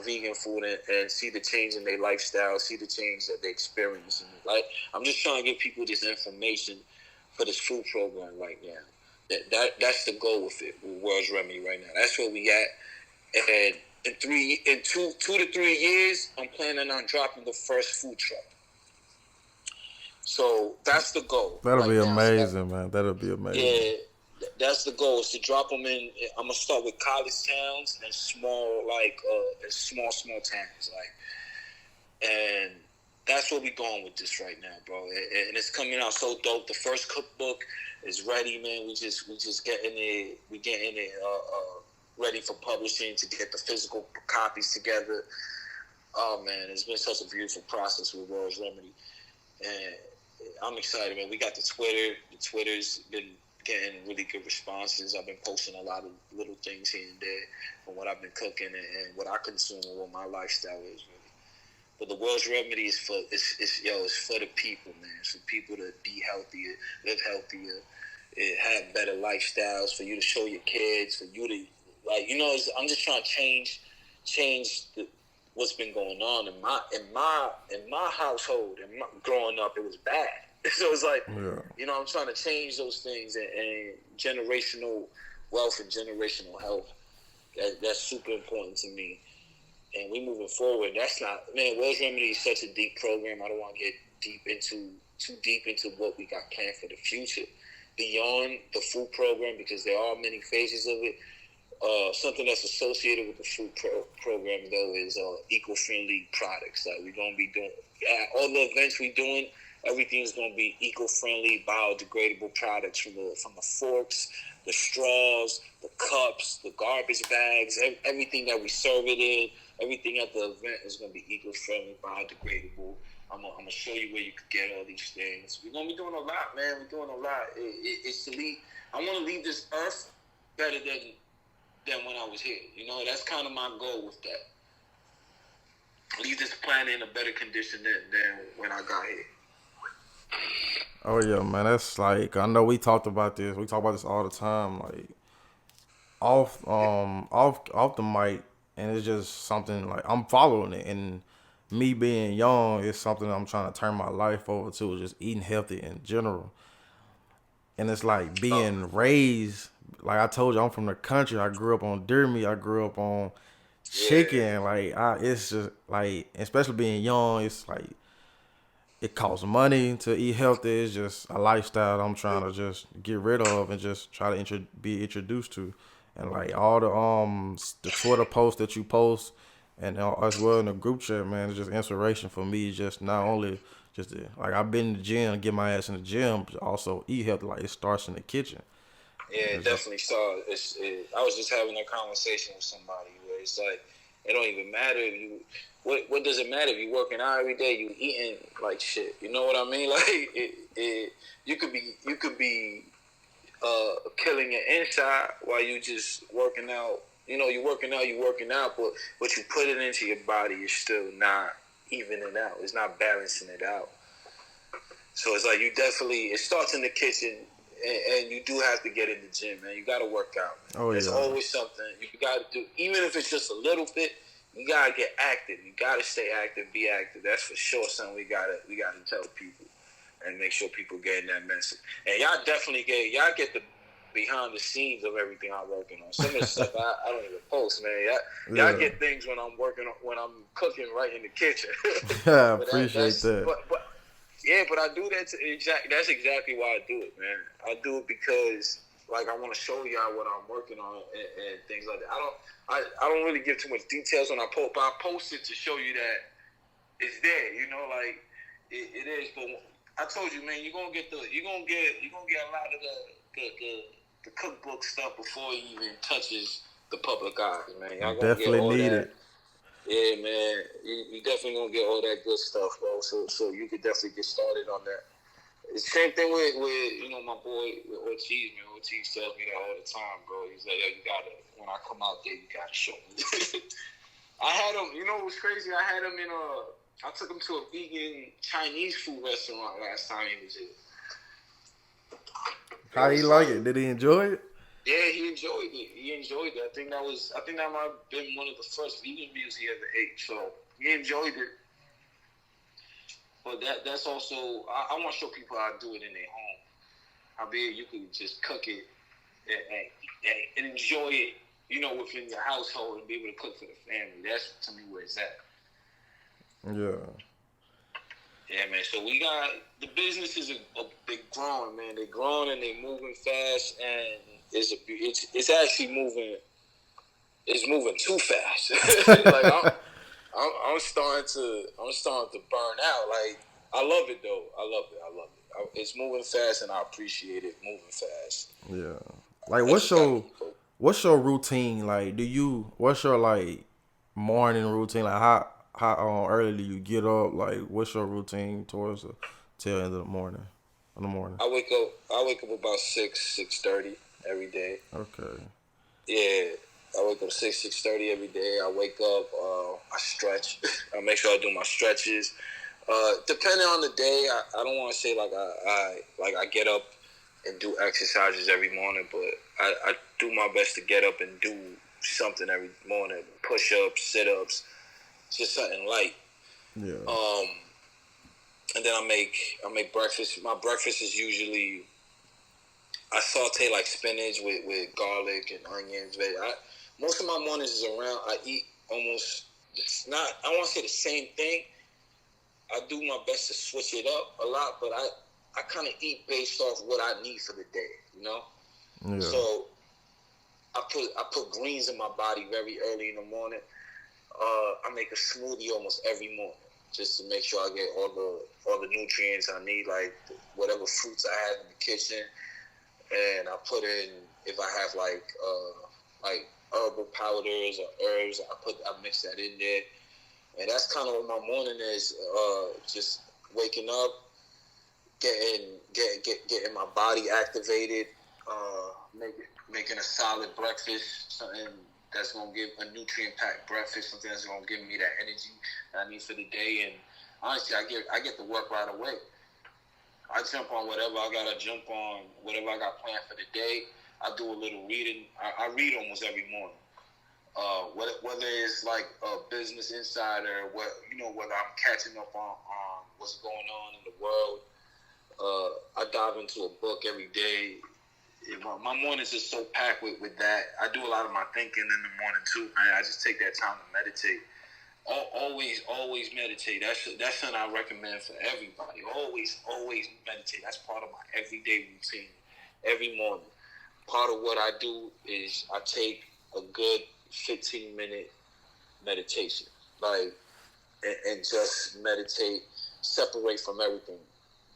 vegan food and see the change in their lifestyle, see the change that they experience. And I'm just trying to give people this information for this food program right now. That's the goal with it, with World's Remedy right now. That's where we at. And in 2 to 3 years, I'm planning on dropping the first food truck. So that's the goal. That'll right be now. amazing, man. That'll be amazing. Yeah, that's the goal. Is to drop them in. I'm gonna start with college towns and small towns, and that's where we going with this right now, bro. And it's coming out so dope. The first cookbook is ready, man. We just getting it. We getting it ready for publishing to get the physical copies together. Oh man, it's been such a beautiful process with World's Remedy, and I'm excited, man. We got the Twitter. The Twitter's been getting really good responses. I've been posting a lot of little things here and there from what I've been cooking and what I consume and what my lifestyle is, really. But the World's Remedy is for the people, man. It's for people to be healthier, live healthier, have better lifestyles, for you to show your kids, for you to I'm just trying to change what's been going on in my household. And growing up, it was bad. So it's like, I'm trying to change those things and generational wealth and generational health. That's super important to me. And we moving forward. That's not, man, World's Remedy is such a deep program. I don't want to get too deep into what we got planned for the future. Beyond the food program, because there are many phases of it. Something that's associated with the food program, though, is eco-friendly products. Like, we're going to be doing, all the events we're doing, everything's going to be eco-friendly, biodegradable products, from the forks, the straws, the cups, the garbage bags, everything that we serve it in, everything at the event is going to be eco-friendly, biodegradable. I'm gonna show you where you could get all these things. We're going to be doing a lot, man. We're doing a lot. It's to leave. I want to leave this earth better than when I was here. That's kind of my goal with that. Leave this planet in a better condition than when I got here. Oh yeah, man. That's like, I know we talked about this. We talk about this all the time, like off the mic, and it's just something like I'm following it. And me being young is something I'm trying to turn my life over to, just eating healthy in general. And it's like being raised, like I told you, I'm from the country. I grew up on deer meat. I grew up on chicken. Like, it's just like, especially being young, it's like, it costs money to eat healthy. It's just a lifestyle I'm trying to just get rid of and just try to be introduced to. And like all the Twitter posts that you post, and as well in the group chat, man, it's just inspiration for me. Just not only like, I've been in the gym, get my ass in the gym, but also eat healthy. Like, it starts in the kitchen. Yeah, it definitely starts. I was just having a conversation with somebody where it's like, it don't even matter if you. What does it matter if you working out every day? You eating like shit. You know what I mean? Like, you could be killing your inside while you just working out. You working out, but what you put it into your body is still not evening out. It's not balancing it out. So it's like, it starts in the kitchen, and you do have to get in the gym, man. You got to work out, man. Oh, There's always something you got to do, even if it's just a little bit. You gotta get active. You gotta stay active, be active. That's for sure something we gotta tell people and make sure people getting that message. And y'all definitely get the behind the scenes of everything I'm working on. Some of the stuff I don't even post, man. Y'all get things when I'm cooking right in the kitchen. I appreciate that. But I do that that's exactly why I do it, man. I do it because, like, I want to show y'all what I'm working on and things like that. I don't really give too much details when I post, but I post it to show you that it's there. Like, it is. But I told you, man, you're gonna get a lot of the cookbook stuff before it even touches the public eyes, man. Y'all gonna definitely get all need that. it. Yeah, man. You definitely gonna get all that good stuff, bro. So you could definitely get started on that. The same thing with my boy with Ortiz, man. Ortiz tells me that all the time, bro. He's like, yo, you gotta, when I come out there, you gotta show me. I had him, it was crazy. I had him I took him to a vegan Chinese food restaurant last time he was here. How he like it? Did he enjoy it? Yeah, he enjoyed it. I think that might have been one of the first vegan meals he ever ate. So he enjoyed it. But that's also, I want to show people how to do it in their home. How big you can just cook it and enjoy it within your household and be able to cook for the family. That's to me where it's at. Yeah. Yeah, man. So we got the businesses they're growing, man. They're growing and they're moving fast, and it's actually moving. It's moving too fast. Like I'm starting to burn out. Like I love it though. I love it. It's moving fast, and I appreciate it moving fast. Yeah. Like what's your routine? Like what's your like morning routine? Like how early do you get up? Like what's your routine towards the till end of the morning? In the morning. I wake up about 6:30 every day. Okay. Yeah. I wake up 6:30 every day. I wake up, I stretch. I make sure I do my stretches. Depending on the day, I don't want to say like I get up and do exercises every morning, but I do my best to get up and do something every morning. Push-ups, sit-ups, just something light. Yeah. And then I make breakfast. My breakfast is usually I saute like spinach with garlic and onions. Most of my mornings is around. I eat almost not. I want to say the same thing. I do my best to switch it up a lot, but I kind of eat based off what I need for the day. Yeah. So I put greens in my body very early in the morning. I make a smoothie almost every morning just to make sure I get all the nutrients I need, like whatever fruits I have in the kitchen, and I put in if I have like herbal powders or herbs, I mix that in there, and that's kind of what my morning is. Just waking up, getting my body activated, making a solid breakfast, something that's gonna give a nutrient-packed breakfast, something that's gonna give me that energy that I need for the day. And honestly, I get to work right away. I jump on whatever I gotta jump on, whatever I got planned for the day. I do a little reading. I read almost every morning. Whether it's like a Business Insider, whether I'm catching up on what's going on in the world. I dive into a book every day. My mornings is so packed with that. I do a lot of my thinking in the morning too, man. I just take that time to meditate. Always meditate. That's something I recommend for everybody. Always meditate. That's part of my everyday routine. Every morning. Part of what I do is I take a good 15-minute meditation. And just meditate, separate from everything,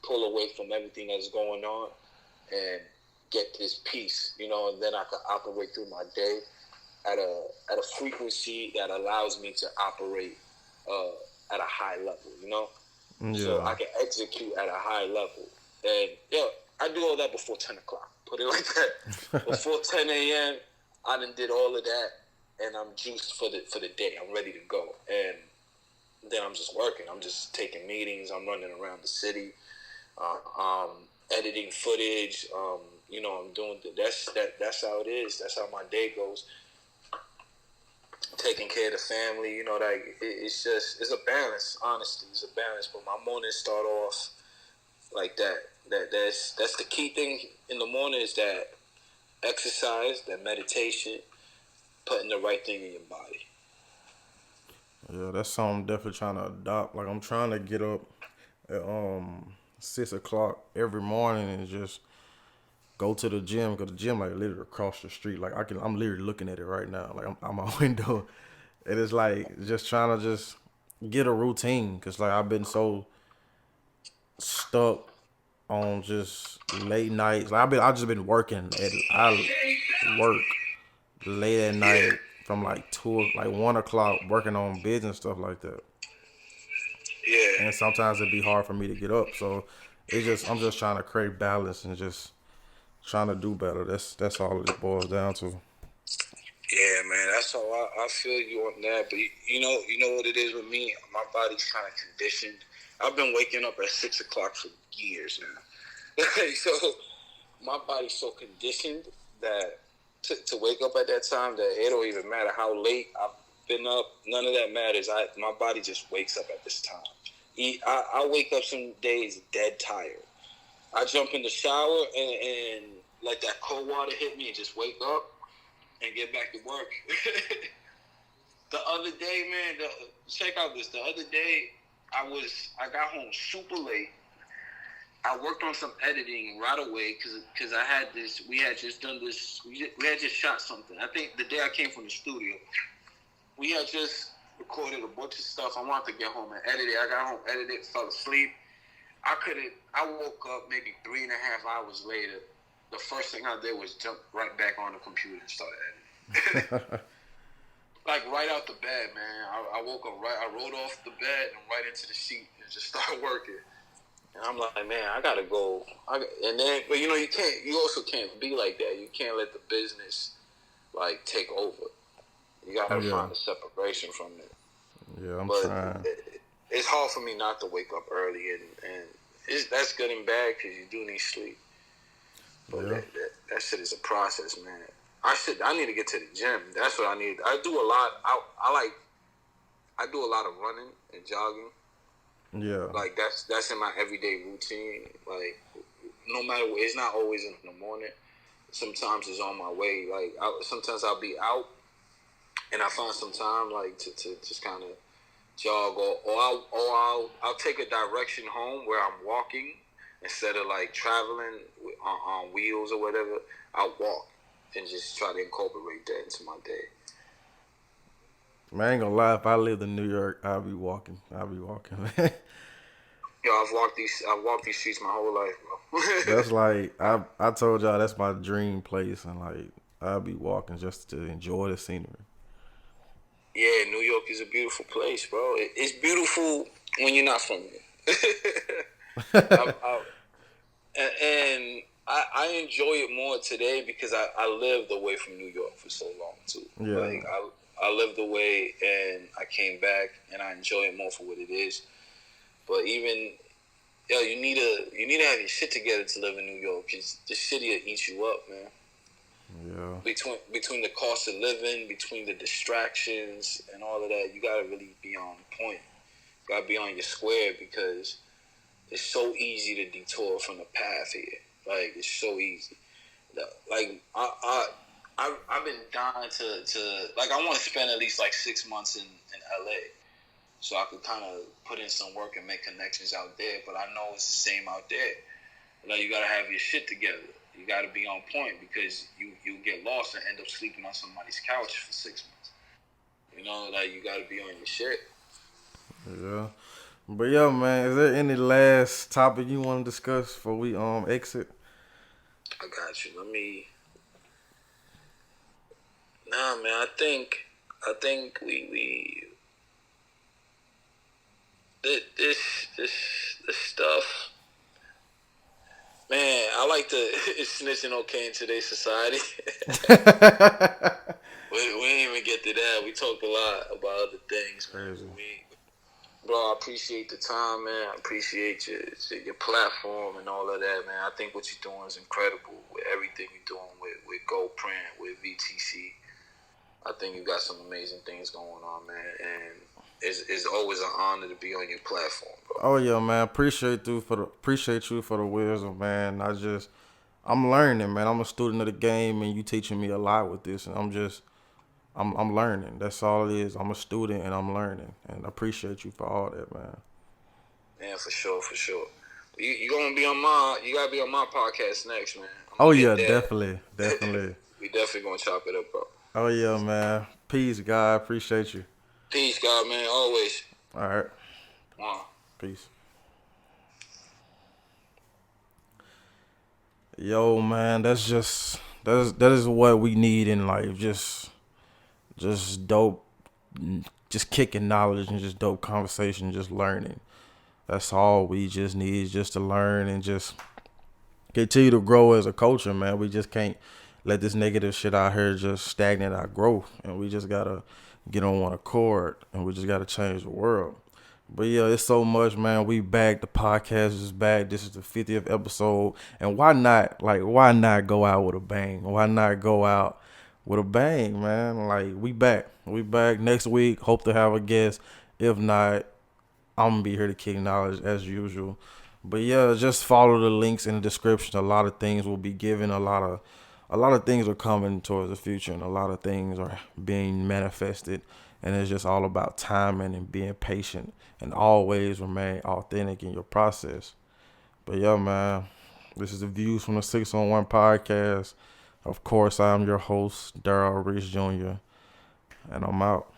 pull away from everything that's going on, and get this peace, and then I can operate through my day at a frequency that allows me to operate at a high level, Yeah. So I can execute at a high level. And I do all that before 10 o'clock. Put it like that. Before 10 a.m., I done did all of that, and I'm juiced for the day. I'm ready to go. And then I'm just working. I'm just taking meetings. I'm running around the city, editing footage. I'm doing that's how it is. That's how my day goes. Taking care of the family. It's a balance. Honestly, it's a balance. But my mornings start off like that. That's the key thing in the morning is that exercise, that meditation, putting the right thing in your body. Yeah, that's something I'm definitely trying to adopt. Like I'm trying to get up at 6 o'clock every morning and just go to the gym, because the gym like literally across the street. Like I'm literally looking at it right now. Like I'm out my window. It is like just trying to just get a routine, because like I've been so stuck on just late nights. Like I just been working I work late at night from like 1 o'clock working on bids and stuff like that. Yeah. And sometimes it'd be hard for me to get up. So I'm just trying to create balance and just trying to do better. That's all it boils down to. Yeah, man, that's how I feel you on that. But you know what it is with me? My body's kind of conditioned. I've been waking up at 6 o'clock for years now. So my body's so conditioned that to wake up at that time that it don't even matter how late I've been up. None of that matters. My body just wakes up at this time. I wake up some days dead tired. I jump in the shower and let that cold water hit me and just wake up. and get back to work. The other day, man, check out this. The other day, I got home super late. I worked on some editing right away because I had this. We had just done this. We had just shot something. I think the day I came from the studio, we had just recorded a bunch of stuff. I wanted to get home and edit it. I got home, edited, fell asleep. I woke up maybe 3.5 hours later. The first thing I did was jump right back on the computer and start editing. Like right out the bed, man. I woke up I rolled off the bed and right into the sheet and just started working. And I'm like, man, I gotta go. But you also can't be like that. You can't let the business like take over. You gotta find a separation from it. Yeah, I'm trying. It's hard for me not to wake up early, and that's good and bad because you do need sleep. But that shit is a process, man. I need to get to the gym. That's what I need. I do a lot. I do a lot of running and jogging. Yeah. Like that's in my everyday routine. Like no matter what, it's not always in the morning. Sometimes it's on my way. Like sometimes I'll be out and I find some time like to just kind of jog or I'll take a direction home where I'm walking instead of like traveling on wheels or whatever. I'll walk and just try to incorporate that into my day. Man, I ain't gonna lie, if I lived in New York, I'll be walking, man. Yo, I've walked these streets my whole life, bro. That's like I told y'all that's my dream place, and like I'll be walking just to enjoy the scenery. Yeah, New York is a beautiful place, bro. It's beautiful when you're not from here. I enjoy it more today because I lived away from New York for so long too. Yeah. Like I lived away and I came back and I enjoy it more for what it is. But even you need to have your shit together to live in New York because the city will eat you up, man. Yeah. Between the cost of living, between the distractions and all of that, you gotta really be on point. You gotta be on your square because it's so easy to detour from the path here. Like it's so easy. Like I've been dying to like I want to spend at least like 6 months in LA, so I could kind of put in some work and make connections out there. But I know it's the same out there. Like you gotta have your shit together. You gotta be on point because you get lost and end up sleeping on somebody's couch for 6 months. You know, like you gotta be on your shit. Yeah. But yeah, man, is there any last topic you want to discuss before we exit? I got you. Nah, man. I think we this stuff. Man, I like is snitching okay in today's society? we didn't even get to that. We talked a lot about other things, man. Bro, I appreciate the time, man. I appreciate your platform and all of that, man. I think what you're doing is incredible with everything you're doing with GoPrint, with VTC. I think you got some amazing things going on, man. And it's always an honor to be on your platform, bro. Oh yeah, man. Appreciate you for the wisdom, man. I'm learning, man. I'm a student of the game, and you teaching me a lot with this, and I'm learning. That's all it is. I'm a student and I'm learning, and I appreciate you for all that, man. Yeah, for sure. You gonna be you gotta be on my podcast next, man. Oh yeah, definitely. We definitely gonna chop it up, bro. Oh yeah, man. Peace, God. Appreciate you. Peace, God, man. Always. All right. Peace. Yo, man. That is what we need in life. Just dope, just kicking knowledge and just dope conversation, just learning. That's all we just need, just to learn and just continue to grow as a culture, man. We just can't let this negative shit out here just stagnate our growth, and we just gotta get on one accord, and we just gotta change the world. But yeah, it's so much, man. We back. The podcast is back. This is the 50th episode, and why not go out with a bang? Why not go out with a bang, man? Like, we back next week. Hope to have a guest. If not, I'm gonna be here to kick knowledge as usual. But yeah, just follow the links in the description. A lot of things will be given, a lot a lot of things are coming towards the future, and a lot of things are being manifested, and it's just all about timing and being patient and always remain authentic in your process. But yeah, man, this is the Views from the 601 podcast. Of course, I'm your host, Darrell Reese Jr., and I'm out.